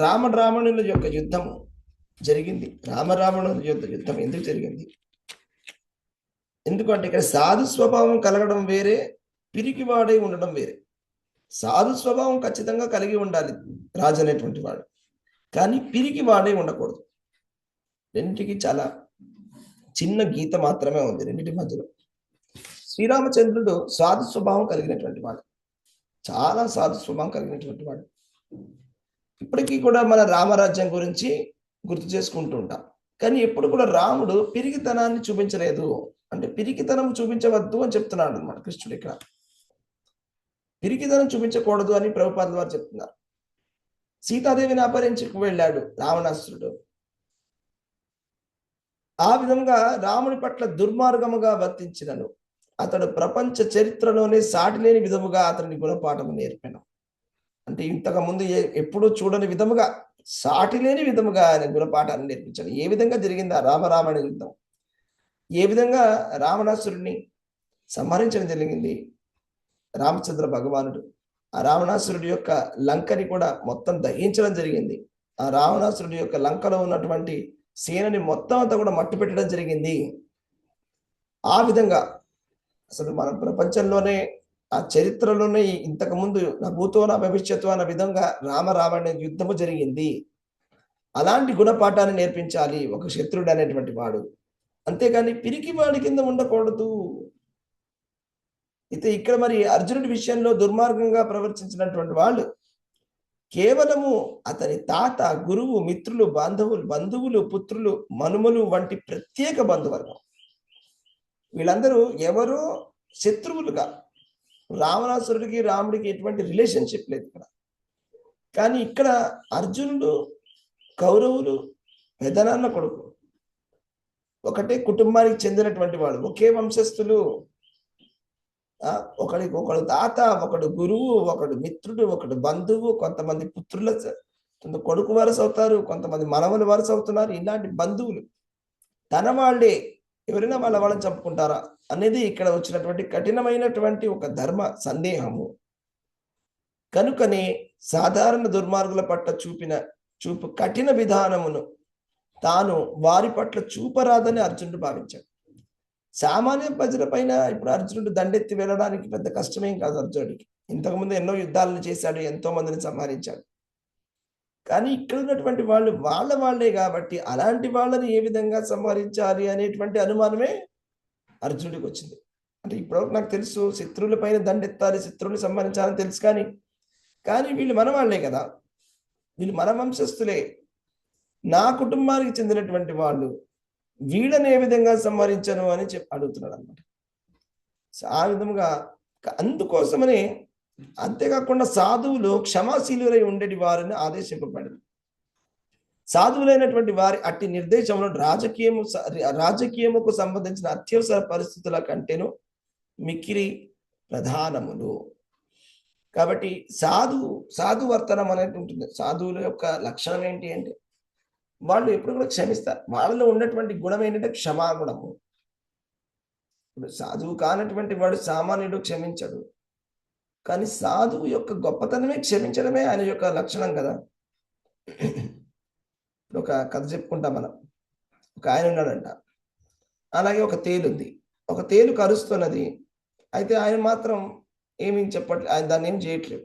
రాముల యొక్క యుద్ధం జరిగింది. రావణుల యుద్ధం ఎందుకు జరిగింది? ఎందుకంటే ఇక్కడ సాధు స్వభావం కలగడం వేరే, పిరికివాడై ఉండడం వేరే. సాధు స్వభావం ఖచ్చితంగా కలిగి ఉండాలి రాజు అనేటువంటి వాడు, కానీ పిరికి వాడే ఉండకూడదు. రెండింటికి చాలా చిన్న గీత మాత్రమే ఉంది రెండింటి మధ్యలో. శ్రీరామచంద్రుడు సాధు స్వభావం కలిగినటువంటి వాడు, చాలా సాధు స్వభావం కలిగినటువంటి వాడు. ఇప్పటికీ కూడా మన రామరాజ్యం గురించి గుర్తు చేసుకుంటూ ఉంటాం. కానీ ఎప్పుడు కూడా రాముడు పిరికితనాన్ని చూపించలేదు. అంటే పిరికితనం చూపించవద్దు అని చెప్తున్నాడు అన్నమాట కృష్ణుడు. ఇక్కడ పిరికితనం చూపించకూడదు అని ప్రభుపాదుల వారు చెప్తున్నారు. సీతాదేవిని అపహరించుకు వెళ్ళాడు రావణాసురుడు. ఆ విధంగా రాముని పట్ల దుర్మార్గముగా వర్తించినను అతడు ప్రపంచ చరిత్రలోనే సాటి లేని విధముగా అతని గుణపాఠము నేర్పాను. అంటే ఇంతకు ముందు ఎప్పుడూ చూడని విధముగా, సాటి లేని విధముగా ఆయన గుణపాఠాన్ని నేర్పించాడు. ఏ విధంగా జరిగిందా రామరావణ యుద్ధం, ఏ విధంగా రావణాసురుడిని సంహరించడం జరిగింది రామచంద్ర భగవానుడు. ఆ రావణాసురుడి యొక్క లంకని కూడా మొత్తం దహించడం జరిగింది. ఆ రావణాసురుడి యొక్క లంకలో ఉన్నటువంటి సేనని మొత్తం అంతా కూడా మట్టు పెట్టడం జరిగింది. ఆ విధంగా అసలు మన ప్రపంచంలోనే, ఆ చరిత్రలోనే ఇంతకు ముందు నా భూతో నా భవిష్యత్తు అన్న విధంగా రావణ యుద్ధము జరిగింది. అలాంటి గుణపాఠాన్ని నేర్పించాలి ఒక శత్రుడు అనేటువంటి వాడు. అంతేగాని పిరికి వాడి కింద ఉండకూడదు. అయితే ఇక్కడ మరి అర్జునుడి విషయంలో దుర్మార్గంగా ప్రవర్తించినటువంటి వాళ్ళు కేవలము అతని తాత, గురువు, మిత్రులు, బంధువులు, పుత్రులు, మనుమలు వంటి ప్రత్యేక బంధువర్గం. వీళ్ళందరూ ఎవరో శత్రువులుగా, రావణాసురుడికి రాముడికి ఎటువంటి రిలేషన్షిప్ లేదు ఇక్కడ. కానీ ఇక్కడ అర్జునుడు కౌరవులు పెదనాన్న కొడుకు, ఒకటే కుటుంబానికి చెందినటువంటి వాడు, ఒకే వంశస్థులు. ఒకడు తాత, ఒకడు గురువు, ఒకడు మిత్రుడు, ఒకడు బంధువు, కొంతమంది పుత్రుల కొడుకు వరుస అవుతారు, కొంతమంది మనవలు వరుస అవుతున్నారు. ఇలాంటి బంధువులు తన వాళ్ళే ఎవరైనా వాళ్ళని చంపుకుంటారా? అనేది ఇక్కడ వచ్చినటువంటి కఠినమైనటువంటి ఒక ధర్మ సందేహము. కనుకనే సాధారణ దుర్మార్గుల పట్ల చూపు కఠిన విధానమును తాను వారి పట్ల చూపరాదని అర్జునుడు భావించాడు. సామాన్య ప్రజల పైన ఇప్పుడు అర్జునుడు దండెత్తి వెళ్ళడానికి పెద్ద కష్టమేం కాదు అర్జునుడికి. ఇంతకుముందు ఎన్నో యుద్ధాలను చేశాడు, ఎంతో మందిని సంహరించాడు. కానీ ఇక్కడ ఉన్నటువంటి వాళ్ళు వాళ్ళే కాబట్టి అలాంటి వాళ్ళని ఏ విధంగా సంహరించాలి అనేటువంటి అనుమానమే అర్జునుడికి వచ్చింది. అంటే ఇప్పటివరకు నాకు తెలుసు శత్రువుల పైన దండెత్తాలి, శత్రువులు సంహరించాలని తెలుసు, కానీ వీళ్ళు మన వాళ్ళే కదా, వీళ్ళు మన వంశస్థులే, నా కుటుంబానికి చెందినటువంటి వాళ్ళు, వీళ్ళని ఏ విధంగా సంహరించను అని అడుగుతున్నాడు అనమాట. ఆ విధంగా అందుకోసమనే, అంతేకాకుండా సాధువులు క్షమాశీలులై ఉండేటి వారిని ఆదేశింపబడింది. సాధువులైనటువంటి వారి అట్టి నిర్దేశంలో రాజకీయముకు సంబంధించిన అత్యవసర పరిస్థితుల కంటేను మిక్కిలి ప్రధానములు. కాబట్టి సాధువర్తనం అనేది ఉంటుంది. సాధువుల యొక్క లక్షణం ఏంటి అంటే వాళ్ళు ఎప్పుడు కూడా క్షమిస్తారు. వాళ్ళలో ఉన్నటువంటి గుణం ఏంటంటే క్షమాగుణము. ఇప్పుడు సాధువు కానటువంటి వాడు సామాన్యుడు క్షమించడు, కానీ సాధువు యొక్క గొప్పతనమే క్షమించడమే ఆయన యొక్క లక్షణం కదా. ఒక కథ చెప్పుకుంటాం మనం. ఒక ఆయన ఉన్నాడంట, అలాగే ఒక తేలు ఉంది. ఒక తేలు కరుస్తున్నది, అయితే ఆయన మాత్రం ఏమి చెప్పట్లేదు, ఆయన దాన్ని ఏం చేయట్లేదు,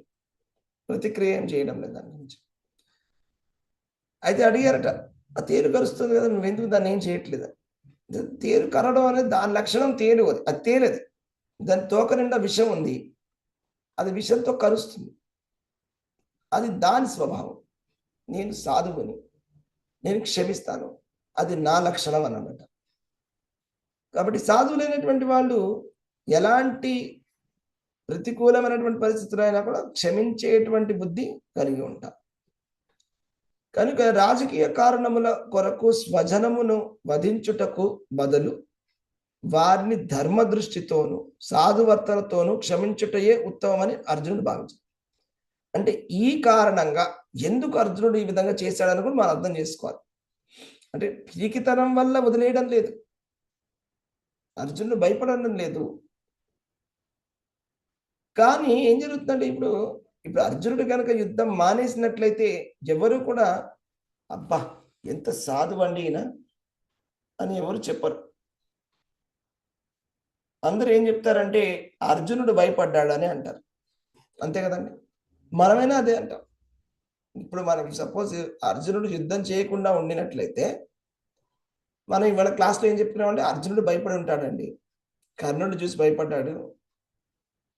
ప్రతిక్రియ ఏం చేయడం లేదు దాని గురించి. అయితే అడిగారట, ఆ తేలు కరుస్తుంది కదా, నువ్వెందుకు దాన్ని ఏం చేయట్లేదు? తేలు కరవడం అనేది దాని లక్షణం, తేలు అది తేలది, దాని తోక నిండా విషం ఉంది, అది విషంతో కరుస్తుంది, అది దాని స్వభావం. నేను సాధువుని, నేను క్షమిస్తాను, అది నా లక్షణం అన్నమాట. కాబట్టి సాధువులైనటువంటి వాళ్ళు ఎలాంటి ప్రతికూలమైనటువంటి పరిస్థితులు అయినా కూడా క్షమించేటువంటి బుద్ధి కలిగి ఉంటారు. కనుక రాజకీయ కారణముల కొరకు స్వజనమును వధించుటకు బదులు వారిని ధర్మ దృష్టితోనూ సాధువర్తనతోనూ క్షమించుటయే ఉత్తమమని అర్జునుడు భావించాడు. అంటే ఈ కారణంగా ఎందుకు అర్జునుడు ఈ విధంగా చేశాడని కూడా మనం అర్థం చేసుకోవాలి. అంటే పిరికితనం వల్ల వదిలేయడం లేదు, అర్జునుడు భయపడడం లేదు. కానీ ఏం జరుగుతుందంటే ఇప్పుడు అర్జునుడు కనుక యుద్ధం మానేసినట్లయితే ఎవరు కూడా అబ్బా ఎంత సాధువండి ఈయన అని ఎవరు చెప్పరు. అందరూ ఏం చెప్తారంటే అర్జునుడు భయపడ్డాడని అంటారు, అంతే కదండి. మనమైనా అదే అంటాం. ఇప్పుడు మనకి సపోజ్ అర్జునుడు యుద్ధం చేయకుండా ఉండినట్లయితే మనం ఇవాళ క్లాస్లో ఏం చెప్తున్నామంటే అర్జునుడు భయపడి ఉంటాడండి, కర్ణుడు చూసి భయపడ్డాడు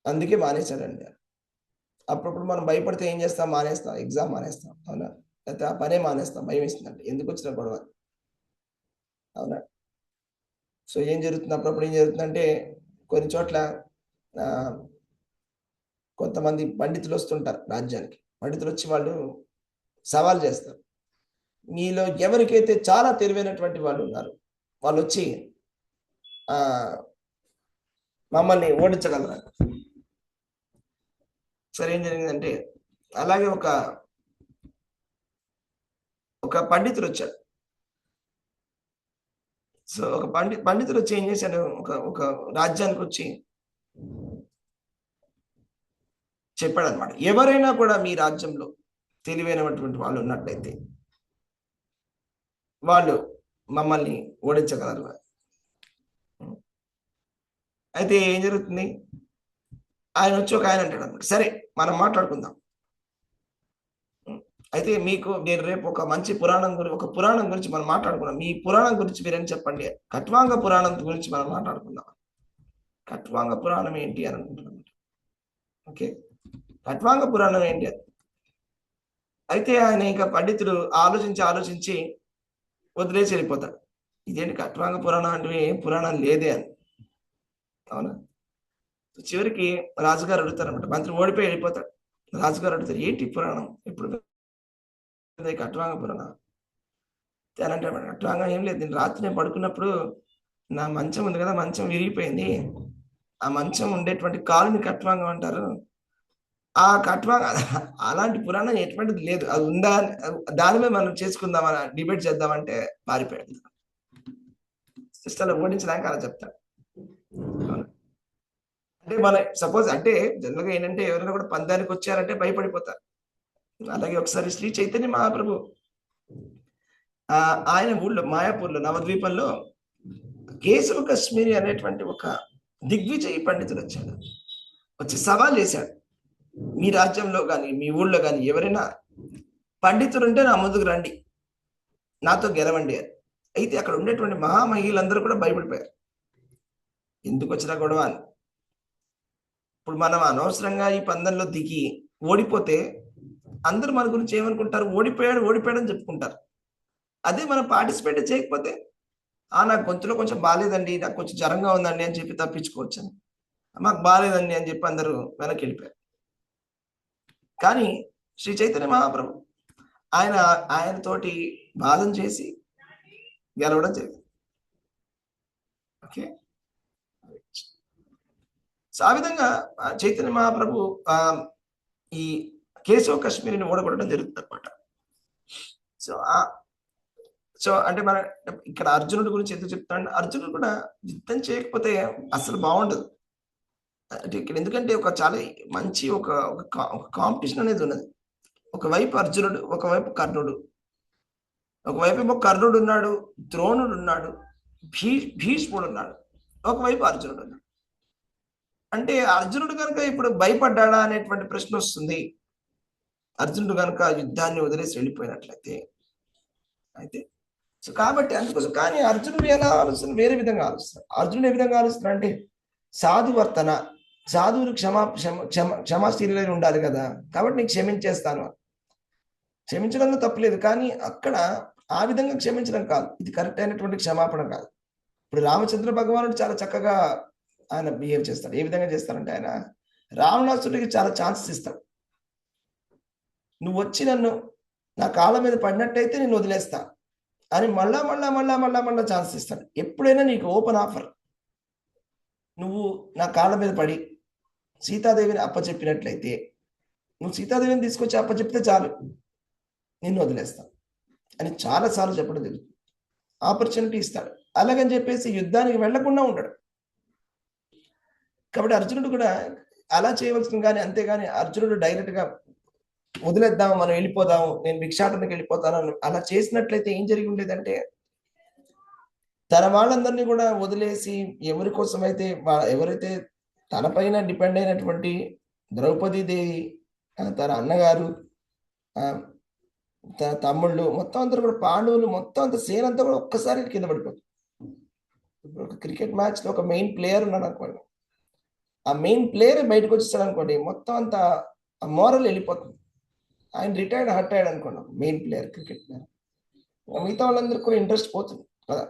అందుకే మానేశాడండి. అప్పుడప్పుడు మనం భయపడితే ఏం చేస్తాం, మానేస్తాం, ఎగ్జామ్ మానేస్తాం, అవునా? లేకపోతే ఆ పనే మానేస్తాం, భయం వేస్తుందంటే, ఎందుకు వచ్చిన గొడవ, అవునా? సో ఏం జరుగుతుంది, అప్పుడప్పుడు ఏం జరుగుతుందంటే కొన్ని చోట్ల కొంతమంది పండితులు వస్తుంటారు రాజ్యానికి. పండితులు వచ్చి వాళ్ళు సవాల్ చేస్తారు, మీలో ఎవరికైతే చాలా తెలివైనటువంటి వాళ్ళు ఉన్నారు వాళ్ళు వచ్చి మమ్మల్ని ఓడించగలరు. సరే ఏం జరిగిందంటే అలాగే ఒక పండితుడు వచ్చాడు. సో ఒక పండితుడు వచ్చి ఏం చేశాడు, ఒక రాజ్యానికి వచ్చి చెప్పాడు అనమాట, ఎవరైనా కూడా మీ రాజ్యంలో తెలివైనటువంటి వాళ్ళు ఉన్నట్లయితే వాళ్ళు మమ్మల్ని ఓడించగలరు. అయితే ఏం జరుగుతుంది, ఆయన వచ్చి ఒక ఆయన అంటాడు అనమాట, సరే మనం మాట్లాడుకుందాం, అయితే నేను రేపు ఒక మంచి పురాణం గురించి మనం మాట్లాడుకుందాం, మీ పురాణం గురించి మీరేం చెప్పండి, ఖట్వాంగ పురాణం గురించి మనం మాట్లాడుకుందాం. ఖట్వాంగ పురాణం ఏంటి అని అనుకుంటున్నాం. ఓకే, ఖట్వాంగ పురాణం ఏంటి? అయితే ఆయన ఇంకా పండితుడు ఆలోచించి వదిలేసి వెళ్ళిపోతాడు. ఇదేంటి ఖట్వాంగ పురాణం అంటే ఏం పురాణం లేదే అని, అవునా? చివరికి రాజుగారు అడుగుతారు అనమాట, మంత్రి ఓడిపోయి వెళ్ళిపోతాడు. రాజుగారు అడుగుతారు, ఏంటి పురాణం, ఇప్పుడు ఖట్వాంగ పురాణం అంటే, ఖట్వాంగం ఏం లేదు, నేను రాత్రి నేను పడుకున్నప్పుడు నా మంచం ఉంది కదా, మంచం విరిగిపోయింది, ఆ మంచం ఉండేటువంటి కాలుని ఖట్వాంగం అంటారు, ఆ ఖట్వాంగ అలాంటి పురాణం ఎటువంటిది లేదు, అది ఉందా దాని మీద మనం చేసుకుందామని డిబేట్ చేద్దామంటే పారిపోయాడు. సిస్టర్లు ఓడించడానికి అలా చెప్తాడు. అంటే మన సపోజ్ అంటే జనరల్గా ఏంటంటే ఎవరైనా కూడా పందానికి వచ్చారంటే భయపడిపోతారు. అలాగే ఒకసారి శ్రీ చైతన్య మహాప్రభు ఆయన ఊళ్ళో మాయాపూర్లో నవద్వీపంలో కేశవ కశ్మీరి అనేటువంటి ఒక దిగ్విజయ పండితుడు వచ్చాడు. వచ్చి సవాల్ చేశాడు, మీ రాజ్యంలో కానీ మీ ఊళ్ళో కానీ ఎవరైనా పండితుడు ఉంటే నా ముందుకు రండి, నాతో గెలవండి అని. అయితే అక్కడ ఉండేటువంటి మహామహిళందరూ కూడా భయపడిపోయారు, ఎందుకు వచ్చినా గొడవ అని. ఇప్పుడు మనం అనవసరంగా ఈ పందెంలో దిగి ఓడిపోతే అందరూ మన గురించి ఏమనుకుంటారు, ఓడిపోయాడు అని చెప్పుకుంటారు. అదే మనం పార్టిసిపేట్ చేయకపోతే నాకు గొంతులో కొంచెం బాగాలేదండి, నాకు కొంచెం జ్వరంగా ఉందండి అని చెప్పి తప్పించుకోవచ్చు అని, మాకు బాగాలేదండి అని చెప్పి అందరూ వెనక్కి వెళ్ళిపోయారు. కానీ శ్రీ చైతన్య మహాప్రభు ఆయనతోటి వాదం చేసి గెలవడం జరిగింది. ఓకే, సో ఆ విధంగా చైతన్య మహాప్రభు ఈ కేశవ కశ్మీరిని ఓడగొట్టడం జరుగుతుంది అనమాట. సో అంటే మన ఇక్కడ అర్జునుడి గురించి ఎందుకు చెప్తాను, అర్జునుడు కూడా యుద్ధం చేయకపోతే అసలు బాగుండదు. అంటే ఇక్కడ ఎందుకంటే ఒక చాలా మంచి ఒక కాంపిటీషన్ అనేది ఉన్నది. ఒకవైపు అర్జునుడు, ఒకవైపు కర్ణుడు, ఒకవైపు ఏమో కర్ణుడు ఉన్నాడు, ద్రోణుడు ఉన్నాడు, భీష్ముడు ఉన్నాడు, ఒకవైపు అర్జునుడు ఉన్నాడు. అంటే అర్జునుడు కనుక ఇప్పుడు భయపడ్డాడా అనేటువంటి ప్రశ్న వస్తుంది. అర్జునుడు కనుక యుద్ధాన్ని వదిలేసి వెళ్ళిపోయినట్లయితే అయితే సో కాబట్టి అందుకోసం. కానీ అర్జునుడు ఎలా ఆలోచన వేరే విధంగా ఆలోచిస్తాడు. అర్జునుడు ఏ విధంగా ఆలోచిస్తాడు అంటే సాధువర్తన, సాధువులు క్షమాశీలులై ఉండాలి కదా, కాబట్టి నీకు క్షమించేస్తాను. క్షమించడంలో తప్పలేదు, కానీ అక్కడ ఆ విధంగా క్షమించడం కాదు, ఇది కరెక్ట్ అయినటువంటి క్షమాపణ కాదు. ఇప్పుడు రామచంద్ర భగవానుడు చాలా చక్కగా ఆయన బిహేవ్ చేస్తాడు. ఏ విధంగా చేస్తారంటే ఆయన రావణాసుడికి చాలా ఛాన్సెస్ ఇస్తాడు. నువ్వు వచ్చి నన్ను నా కాళ్ళ మీద పడినట్టయితే నేను వదిలేస్తా అని మళ్ళా ఛాన్స్ ఇస్తాడు. ఎప్పుడైనా నీకు ఓపెన్ ఆఫర్, నువ్వు నా కాళ్ళ మీద పడి సీతాదేవిని అప్పచెప్పినట్లయితే, నువ్వు సీతాదేవిని తీసుకొచ్చి అప్పచెప్తే చాలు, నిన్ను వదిలేస్తా అని చాలాసార్లు చెప్పడం జరుగుతుంది. ఆపర్చునిటీ ఇస్తాడు. అలాగని చెప్పేసి యుద్ధానికి వెళ్లకుండా ఉంటాడు. కాబట్టి అర్జునుడు కూడా అలా చేయవలసింది. కానీ అంతేగాని అర్జునుడు డైరెక్ట్ గా వదిలేద్దాము, మనం వెళ్ళిపోదాము, నేను భిక్షాటనకి వెళ్ళిపోతాను అలా చేసినట్లయితే ఏం జరిగి ఉండేదంటే, తన వాళ్ళందరినీ కూడా వదిలేసి ఎవరి కోసమైతే ఎవరైతే తన పైన డిపెండ్ అయినటువంటి ద్రౌపదీదేవి, తన అన్నగారు, తన తమ్ముళ్ళు మొత్తం అందరూ కూడా, పాండవులు మొత్తం అంత సేనంతా కూడా ఒక్కసారి కింద పడిపోతుంది. ఇప్పుడు ఒక క్రికెట్ మ్యాచ్ లో ఒక మెయిన్ ప్లేయర్ ఉన్నాడు అనుకోండి, ఆ మెయిన్ ప్లేయర్ బయటకు వచ్చేస్తాడు అనుకోండి, మొత్తం అంతా మోరల్ వెళ్ళిపోతుంది. ఆయన రిటైర్డ్ హర్ట్ అయ్యాడు అనుకోండి, మెయిన్ ప్లేయర్, క్రికెట్ ప్లేయర్, మిగతా వాళ్ళందరికీ కూడా ఇంట్రెస్ట్ పోతుంది కదా,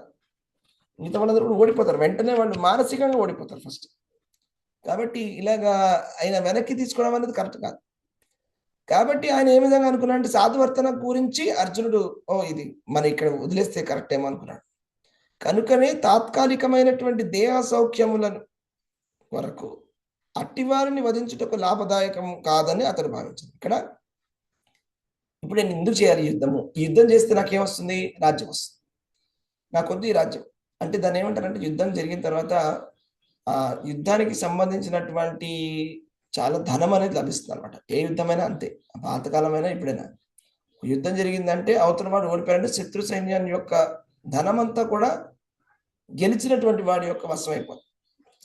మిగతా వాళ్ళందరూ కూడా ఓడిపోతారు, వెంటనే వాళ్ళు మానసికంగా ఓడిపోతారు ఫస్ట్. కాబట్టి ఇలాగా ఆయన వెనక్కి తీసుకోవడం అనేది కరెక్ట్ కాదు. కాబట్టి ఆయన ఏ విధంగా అనుకున్నాడు అంటే సాధువర్తన గురించి అర్జునుడు ఇది మన ఇక్కడ వదిలేస్తే కరెక్ట్ ఏమో అనుకున్నాడు. కనుకనే తాత్కాలికమైనటువంటి దేహ సౌఖ్యములను వరకు అట్టివారిని వధించుటకు లాభదాయకం కాదని అతడు భావించాడు. ఇక్కడ ఇప్పుడు నేను ఎందుకు చేయాలి యుద్ధము, ఈ యుద్ధం చేస్తే నాకేమొస్తుంది, రాజ్యం వస్తుంది, నాకొద్దు ఈ రాజ్యం అంటే దాన్ని ఏమంటారంటే, యుద్ధం జరిగిన తర్వాత ఆ యుద్ధానికి సంబంధించినటువంటి చాలా ధనం అనేది లభిస్తుంది అనమాట. ఏ యుద్ధమైనా అంతే, పాతకాలమైనా ఇప్పుడైనా యుద్ధం జరిగిందంటే అవతల వాడు ఓడిపోయారంటే శత్రు సైన్యాన్ని యొక్క ధనం అంతా కూడా గెలిచినటువంటి వాడి యొక్క వశం అయిపోతుంది.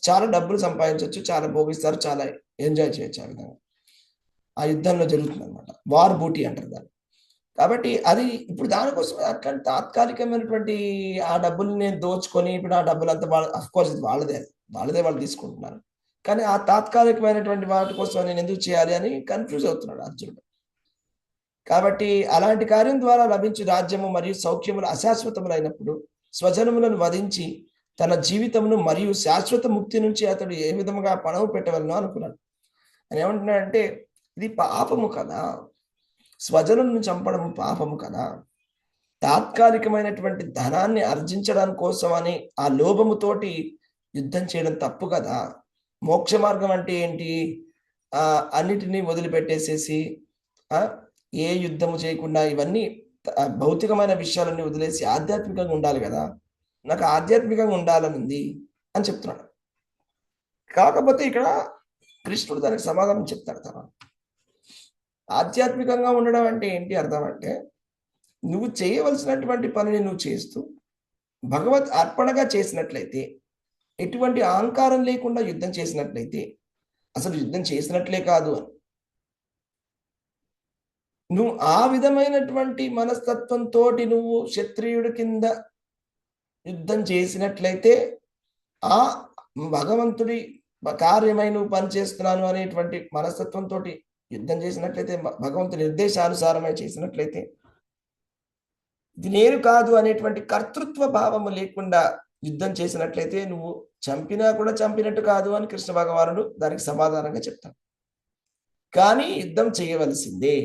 చాలా డబ్బులు సంపాదించవచ్చు, చాలా భోగిస్తారు, చాలా ఎంజాయ్ చేయొచ్చు. ఆ విధంగా ఆ యుద్ధంలో జరుగుతుంది అనమాట, వార్ బూటీ అంటారు దాన్ని. కాబట్టి అది ఇప్పుడు దానికోసం అక్కడ తాత్కాలికమైనటువంటి ఆ డబ్బులు నేను దోచుకొని ఇప్పుడు ఆ డబ్బులు అంతా అఫ్కోర్స్ ఇది వాళ్ళదే వాళ్ళు తీసుకుంటున్నారు, కానీ ఆ తాత్కాలికమైనటువంటి వాటి కోసం నేను ఎందుకు చేయాలి అని కన్ఫ్యూజ్ అవుతున్నాడు అర్జునుడు. కాబట్టి అలాంటి కార్యం ద్వారా లభించే రాజ్యము మరియు సౌఖ్యములు అశాశ్వతములైనప్పుడు స్వజనములను వధించి తన జీవితమును మరియు శాశ్వత ముక్తి నుంచి అతడు ఏ విధముగా పణము పెట్టవలను అనుకున్నాడు. అని ఏమంటున్నాడంటే, ఇది పాపము కదా, స్వజనులను చంపడం పాపము కదా, తాత్కాలికమైనటువంటి ధనాన్ని ఆర్జించడం కోసం అని ఆ లోభముతోటి యుద్ధం చేయడం తప్పు కదా. మోక్ష మార్గం అంటే ఏంటి, అన్నిటినీ వదిలిపెట్టేసేసి ఏ యుద్ధము చేయకుండా ఇవన్నీ భౌతికమైన విషయాలన్నీ వదిలేసి ఆధ్యాత్మికంగా ఉండాలి కదా, నాకు ఆధ్యాత్మికంగా ఉండాలని ఉంది అని చెప్తున్నాడు. కాకపోతే ఇక్కడ కృష్ణుడు దానికి సమాధానం చెప్తాడు. తర్వాత ఆధ్యాత్మికంగా ఉండడం అంటే ఏంటి అర్థం అంటే, నువ్వు చేయవలసినటువంటి పనిని నువ్వు చేస్తూ భగవత్ అర్పణగా చేసినట్లయితే, ఎటువంటి అహంకారం లేకుండా యుద్ధం చేసినట్లయితే అసలు యుద్ధం చేసినట్లే కాదు అని. నువ్వు ఆ విధమైనటువంటి మనస్తత్వంతో నువ్వు క్షత్రియుడి కింద యుద్ధం చేసినట్లయితే, ఆ భగవంతుడి కార్యమై నువ్వు పనిచేస్తున్నాను అనేటువంటి మనస్తత్వంతో యుద్ధం చేసినట్లయితే, భగవంతుడి నిర్దేశానుసారమై చేసినట్లయితే, ఇది నేను కాదు అనేటువంటి కర్తృత్వ భావము లేకుండా యుద్ధం చేసినట్లయితే నువ్వు చంపినా కూడా చంపినట్టు కాదు అని కృష్ణ భగవానుడు దానికి సమాధానంగా చెప్తాడు. కానీ యుద్ధం చేయవలసిందే.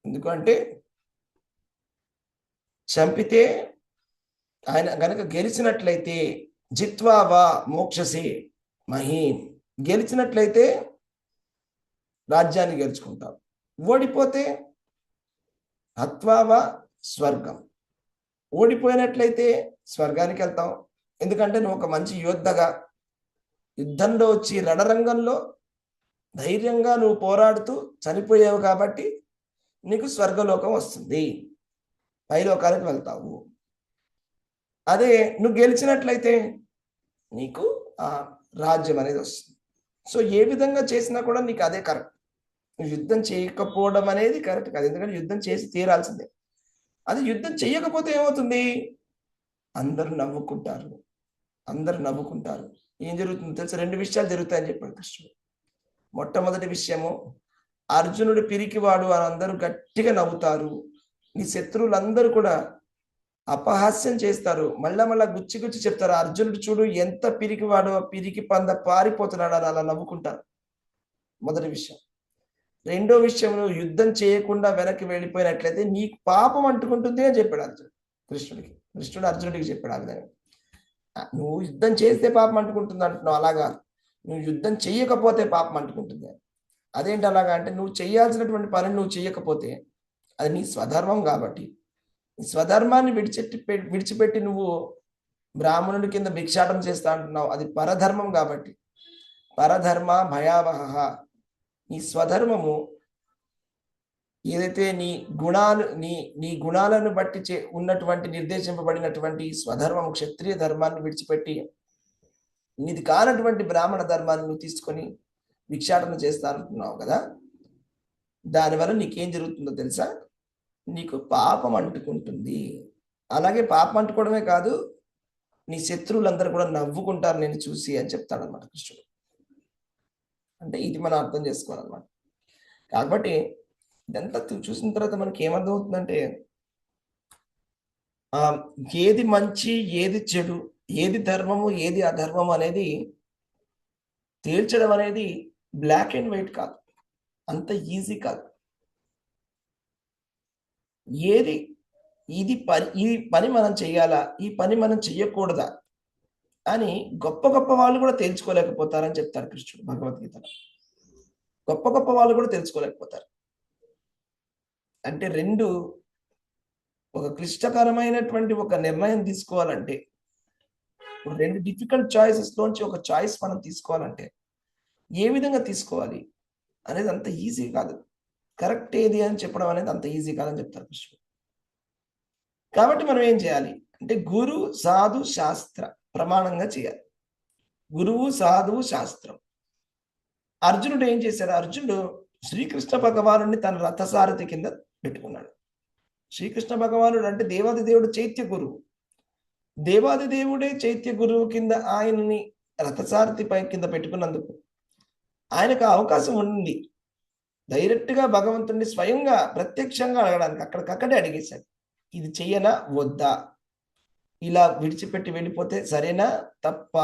ఎందుకంటే చంపితే ఆయన గనక గెలిచినట్లయితే జిత్వా వా మోక్షసే మహీం, గెలిచినట్లయితే రాజ్యాన్ని గెలుచుకుంటావు, ఓడిపోతే హత్వా వా స్వర్గం, ఓడిపోయినట్లయితే స్వర్గానికి వెళ్తాం. ఎందుకంటే నువ్వు ఒక మంచి యోద్ధగా యుద్ధంలో వచ్చి రణరంగంలో ధైర్యంగా నువ్వు పోరాడుతూ చనిపోయావు కాబట్టి నీకు స్వర్గలోకం వస్తుంది, పైలోకానికి వెళ్తావు. అదే నువ్వు గెలిచినట్లయితే నీకు ఆ రాజ్యం అనేది వస్తుంది. సో ఏ విధంగా చేసినా కూడా నీకు అదే కరెక్ట్. నువ్వు యుద్ధం చేయకపోవడం అనేది కరెక్ట్ కాదు, ఎందుకంటే యుద్ధం చేసి తీరాల్సిందే. అది యుద్ధం చేయకపోతే ఏమవుతుంది, అందరూ నవ్వుకుంటారు, ఏం జరుగుతుంది తెలుసు, రెండు విషయాలు జరుగుతాయని చెప్పాడు కృష్ణుడు. మొట్టమొదటి విషయము, అర్జునుడు పిరికివాడు అని అందరూ గట్టిగా నవ్వుతారు, నీ శత్రువులందరూ కూడా అపహాస్యం చేస్తారు, మళ్ళా గుచ్చి చెప్తారు, అర్జునుడు చూడు ఎంత పిరికివాడు, పిరికి పంద పారిపోతున్నాడు అని అలా నవ్వుకుంటారు. మొదటి విషయం. రెండో విషయం, నువ్వు యుద్ధం చేయకుండా వెనక్కి వెళ్ళిపోయినట్లయితే నీకు పాపం అంటుకుంటుంది అని చెప్పాడు కృష్ణుడు అర్జునుడికి చెప్పాడు. ఆ విధంగా నువ్వు యుద్ధం చేస్తే పాపం అంటుకుంటుంది అంటున్నావు, అలాగా నువ్వు యుద్ధం చెయ్యకపోతే పాపం అంటుకుంటుంది. అదేంటి అలాగా అంటే, నువ్వు చేయాల్సినటువంటి పనిని నువ్వు చేయకపోతే అది నీ స్వధర్మం కాబట్టి, నీ స్వధర్మాన్ని విడిచిపెట్టి నువ్వు బ్రాహ్మణుడి కింద భిక్షాటం చేస్తా అంటున్నావు, అది పరధర్మం కాబట్టి. పరధర్మ భయావహ, నీ స్వధర్మము ఏదైతే నీ గుణాలను బట్టి ఉన్నటువంటి నిర్దేశింపబడినటువంటి స్వధర్మము, క్షత్రియ ధర్మాన్ని విడిచిపెట్టి నీది కానటువంటి బ్రాహ్మణ ధర్మాన్ని నువ్వు తీసుకొని భిక్షాటన చేస్తా అంటున్నావు కదా, దానివల్ల నీకేం జరుగుతుందో తెలుసా, నీకు పాపం అంటుకుంటుంది. అలాగే పాపం అంటుకోవడమే కాదు, నీ శత్రువులందరూ కూడా నవ్వుకుంటారు నేను చూసి అని చెప్తాడు అనమాట కృష్ణుడు. అంటే ఇది మనం అర్థం చేసుకోవాలన్నమాట. కాబట్టి ఇదంతా చూసిన తర్వాత మనకి ఏమర్థం అవుతుందంటే, ఏది మంచి ఏది చెడు, ఏది ధర్మము ఏది అధర్మము అనేది తేల్చడం అనేది బ్లాక్ అండ్ వైట్ కాదు, అంత ఈజీ కాదు. ఈ పని మనం చెయ్యాలా, ఈ పని మనం చెయ్యకూడదా అని గొప్ప వాళ్ళు కూడా తేల్చుకోలేకపోతారని చెప్తారు కృష్ణుడు భగవద్గీతలో. గొప్ప వాళ్ళు కూడా తెలుసుకోలేకపోతారు. అంటే ఒక క్లిష్టకరమైనటువంటి ఒక నిర్ణయం తీసుకోవాలంటే, రెండు డిఫికల్ట్ చాయిసెస్ లోంచి ఒక చాయిస్ మనం తీసుకోవాలంటే ఏ విధంగా తీసుకోవాలి అనేది అంత ఈజీ కాదు. కరెక్ట్ ఏది అని చెప్పడం అనేది అంత ఈజీ కాదని చెప్తారు కృష్ణుడు. కాబట్టి మనం ఏం చేయాలి అంటే, గురు సాధు శాస్త్ర ప్రమాణంగా చేయాలి. గురువు సాధువు శాస్త్రం. అర్జునుడు ఏం చేశాడు, అర్జునుడు శ్రీకృష్ణ భగవానుడిని తన రథసారథి కింద పెట్టుకున్నాడు. శ్రీకృష్ణ భగవానుడు అంటే దేవాది దేవుడు చైత్య గురువు. దేవాది దేవుడే చైత్య గురువు కింద ఆయనని రథసారథి పై కింద పెట్టుకున్నందుకు ఆయనకు అవకాశం ఉంది డైరెక్ట్ గా భగవంతుడిని స్వయంగా ప్రత్యక్షంగా అడగడానికి. అక్కడికక్కడే అడిగేశాడు, ఇది చెయ్యనా వద్దా, ఇలా విడిచిపెట్టి వెళ్ళిపోతే సరేనా తప్ప.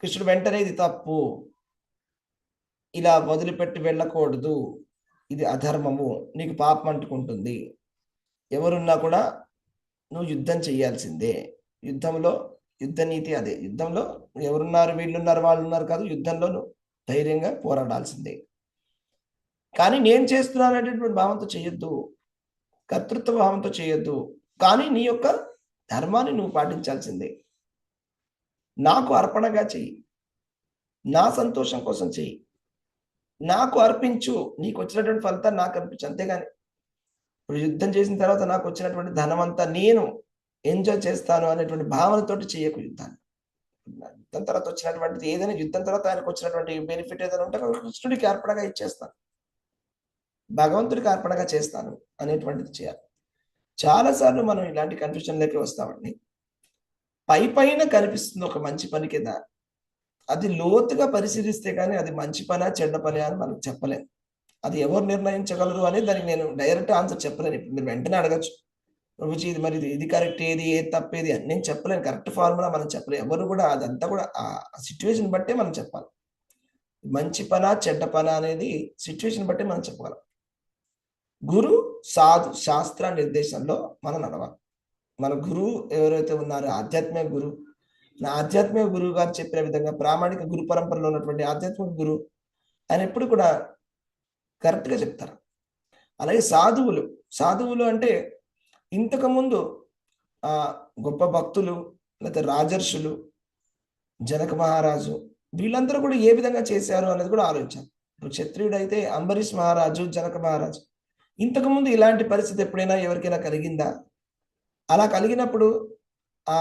కృష్ణుడు వెంటనే ఇది తప్పు, ఇలా వదిలిపెట్టి వెళ్ళకూడదు, ఇది అధర్మము, నీకు పాపం అంటుకుంటుంది, ఎవరున్నా కూడా నువ్వు యుద్ధం చేయాల్సిందే. యుద్ధంలో యుద్ధ నీతి అదే. యుద్ధంలో ఎవరున్నారు, వీళ్ళున్నారు, వాళ్ళు ఉన్నారు కాదు, యుద్ధంలో నువ్వు ధైర్యంగా పోరాడాల్సిందే. కానీ నేను చేస్తున్నాను అనేటువంటి భావంతో చేయొద్దు, కర్తృత్వ భావంతో చేయొద్దు, కానీ నీ యొక్క ధర్మాన్ని నువ్వు పాటించాల్సిందే. నాకు అర్పణగా చెయ్యి, నా సంతోషం కోసం చెయ్యి, నాకు అర్పించు, నీకు వచ్చినటువంటి ఫలితాన్ని నాకు అర్పించు. అంతేగాని ఇప్పుడు యుద్ధం చేసిన తర్వాత నాకు వచ్చినటువంటి ధనం అంతా నేను ఎంజాయ్ చేస్తాను అనేటువంటి భావనతోటి చేయకు యుద్ధాన్ని. యుద్ధం తర్వాత వచ్చినటువంటిది ఏదైనా, యుద్ధం తర్వాత ఆయనకు వచ్చినటువంటి బెనిఫిట్ ఏదైనా ఉంటే కృష్ణుడికి అర్పణగా ఇచ్చేస్తాను, భగవంతుడికి అర్పణగా చేస్తాను అనేటువంటిది చేయాలి. చాలాసార్లు మనం ఇలాంటి కన్ఫ్యూజన్లోకి వస్తామండి. పై పైన కనిపిస్తుంది ఒక మంచి పని కింద, అది లోతుగా పరిశీలిస్తే కానీ అది మంచి పనా చెడ్డ పని అని మనం చెప్పలేము. అది ఎవరు నిర్ణయించగలరు అనేది దానికి నేను డైరెక్ట్ ఆన్సర్ చెప్పలేను. ఇప్పుడు మీరు వెంటనే అడగచ్చు, ప్రభుజీ ఇది మరి ఇది కరెక్ట్ ఏది ఏది తప్పేది అని నేను చెప్పలేను. కరెక్ట్ ఫార్ములా మనం చెప్పలేము. ఎవరు కూడా అదంతా కూడా ఆ సిచ్యువేషన్ బట్టే మనం చెప్పాలి. మంచి పనా చెడ్డ పనా అనేది సిచ్యువేషన్ బట్టే మనం చెప్పగలం. గురు సాధు శాస్త్ర నిర్దేశంలో మనం నడవాలి. మన గురువు ఎవరైతే ఉన్నారో ఆధ్యాత్మిక గురువు, నా ఆధ్యాత్మిక గురువు గారు చెప్పిన విధంగా ప్రామాణిక గురు పరంపరలో ఉన్నటువంటి ఆధ్యాత్మిక గురువు ఆయన ఎప్పుడు కూడా కరెక్ట్గా చెప్తారు. అలాగే సాధువులు అంటే ఇంతకుముందు గొప్ప భక్తులు లేకపోతే రాజర్షులు, జనక మహారాజు, వీళ్ళందరూ కూడా ఏ విధంగా చేశారు అనేది కూడా ఆలోచించారు. ఇప్పుడు క్షత్రియుడు అయితే అంబరీష్ మహారాజు, జనక మహారాజు, ఇంతకుముందు ఇలాంటి పరిస్థితి ఎప్పుడైనా ఎవరికైనా కలిగిందా? అలా కలిగినప్పుడు ఆ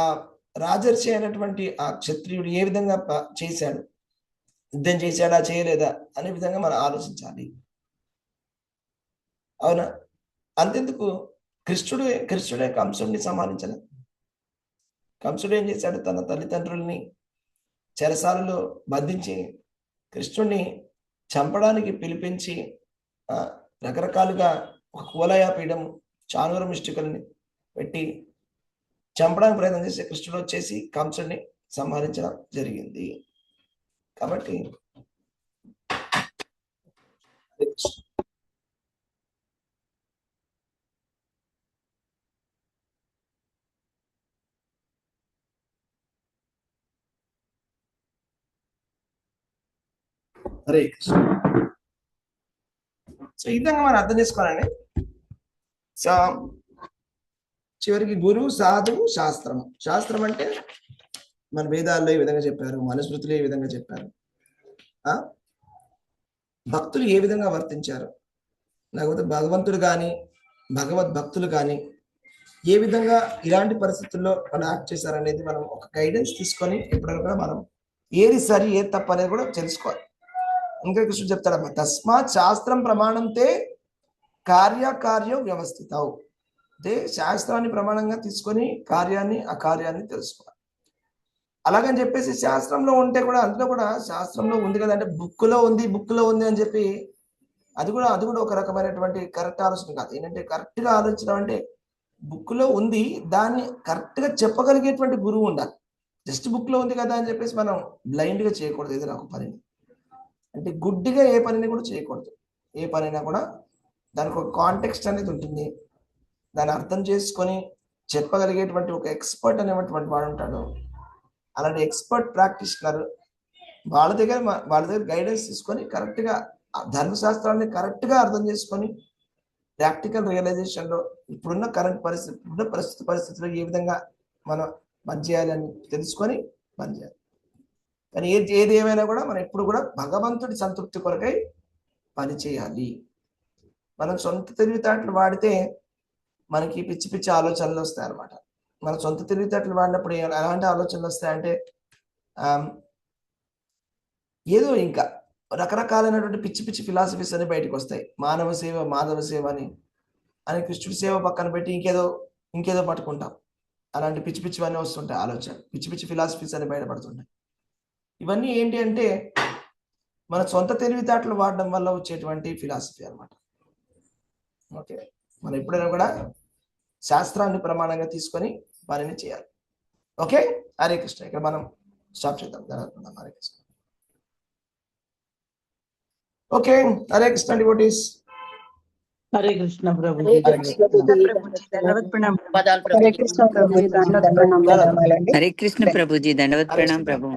రాజర్షి అయినటువంటి ఆ క్షత్రియుడు ఏ విధంగా చేశాడు, యుద్ధం చేశాడా చేయలేదా అనే విధంగా మనం ఆలోచించాలి. అవునా? అంతెందుకు కృష్ణుడే కంసుడిని సంహరించలే. కంసుడు ఏం చేశాడు? తన తల్లిదండ్రుల్ని చెరసాలలో బంధించి కృష్ణుడిని చంపడానికి పిలిపించి రకరకాలుగా ఒక కువలయాపీఠం, చానూర మిస్టికల్ని పెట్టి చంపడానికి ప్రయత్నం చేసి కృష్ణుడు వచ్చేసి కంసుడిని సంహరించడం జరిగింది. కాబట్టి హరే కృష్ణ. సో ఈ విధంగా మనం అర్థం చేసుకోవాలండి. సో చివరికి గురువు, సాధువు, శాస్త్రం అంటే మన వేదాల్లో ఈ విధంగా చెప్పారు, మనుస్మృతులు ఏ విధంగా చెప్పారు, భక్తులు ఏ విధంగా వర్తించారు, లేకపోతే భగవంతుడు కానీ భగవద్భక్తులు కానీ ఏ విధంగా ఇలాంటి పరిస్థితుల్లో వాళ్ళు యాక్ట్ చేశారనేది మనం ఒక గైడెన్స్ తీసుకొని ఎప్పుడైనా మనం ఏది సరి ఏది తప్పు అనేది కూడా తెలుసుకోవాలి. ఇంకా కృష్ణుడు చెప్తాడమ్మా, తస్మాత్ శాస్త్రం ప్రమాణంతే కార్యకార్యం వ్యవస్థితావు. అంటే శాస్త్రాన్ని ప్రమాణంగా తీసుకొని కార్యాన్ని అకార్యాన్ని తెలుసుకోవాలి. అలాగని చెప్పేసి శాస్త్రంలో ఉంటే కూడా అందులో కూడా శాస్త్రంలో ఉంది కదా అంటే బుక్లో ఉంది అని చెప్పి అది కూడా ఒక రకమైనటువంటి కరెక్ట్ ఆలోచన కాదు. ఏంటంటే కరెక్ట్గా ఆలోచన అంటే బుక్లో ఉంది, దాన్ని కరెక్ట్గా చెప్పగలిగేటువంటి గురువు ఉండాలి. జస్ట్ బుక్లో ఉంది కదా అని చెప్పేసి మనం బ్లైండ్గా చేయకూడదు. ఏదైనా ఒక పనిని అంటే గుడ్డిగా ఏ పనిని కూడా చేయకూడదు. ఏ పనైనా కూడా దానికి ఒక కాంటెక్స్ట్ అనేది ఉంటుంది, దాన్ని అర్థం చేసుకొని చెప్పగలిగేటువంటి ఒక ఎక్స్పర్ట్ అనేటువంటి వాడు ఉంటాడు. అలాంటి ఎక్స్పర్ట్ ప్రాక్టీషనర్ వాళ్ళ దగ్గర గైడెన్స్ తీసుకొని కరెక్ట్గా ధర్మశాస్త్రాన్ని కరెక్ట్గా అర్థం చేసుకొని ప్రాక్టికల్ రియలైజేషన్లో ఇప్పుడున్న ప్రస్తుత పరిస్థితుల్లో ఏ విధంగా మనం పనిచేయాలని తెలుసుకొని పనిచేయాలి. కానీ ఏది ఏమైనా కూడా మనం ఎప్పుడు కూడా భగవంతుడి సంతృప్తి కొరకై పని చేయాలి. మనం సొంత తెలివితేటలు వాడితే మనకి పిచ్చి ఆలోచనలు వస్తాయి అన్నమాట. మన సొంత తెలివితేటలు వాడినప్పుడు ఎలాంటి ఆలోచనలు వస్తాయంటే ఏదో ఇంకా రకరకాలైనటువంటి పిచ్చి ఫిలాసఫీస్ అని బయటకు వస్తాయి. మానవ సేవ, మాధవ సేవ అని కృష్ణుడి సేవ పక్కన పెట్టి ఇంకేదో పట్టుకుంటాం. అలాంటి పిచ్చివన్నీ వస్తుంటాయి ఆలోచన, పిచ్చి ఫిలాసఫీస్ అని బయటపడుతుంటాయి. ఇవన్నీ ఏంటి అంటే మన సొంత తెలివితేటలు వాడడం వల్ల వచ్చేటువంటి ఫిలాసఫీ అన్నమాట. ఓకే, మనం ఎప్పుడైనా కూడా శాస్త్రాన్ని ప్రమాణంగా తీసుకొని పనిని చేయాలి. ఓకే, హరే కృష్ణ. ఇక్కడ మనం స్టాప్ చేద్దాం. హరే కృష్ణ. Okay, Hare Krishna devotees. హరే కృష్ణ ప్రభు. హరే కృష్ణ ప్రభుజీ, దండవత్ ప్రణాం ప్రభు. హరే కృష్ణ ప్రభుజీ, దండవత్ ప్రణాం ప్రభు.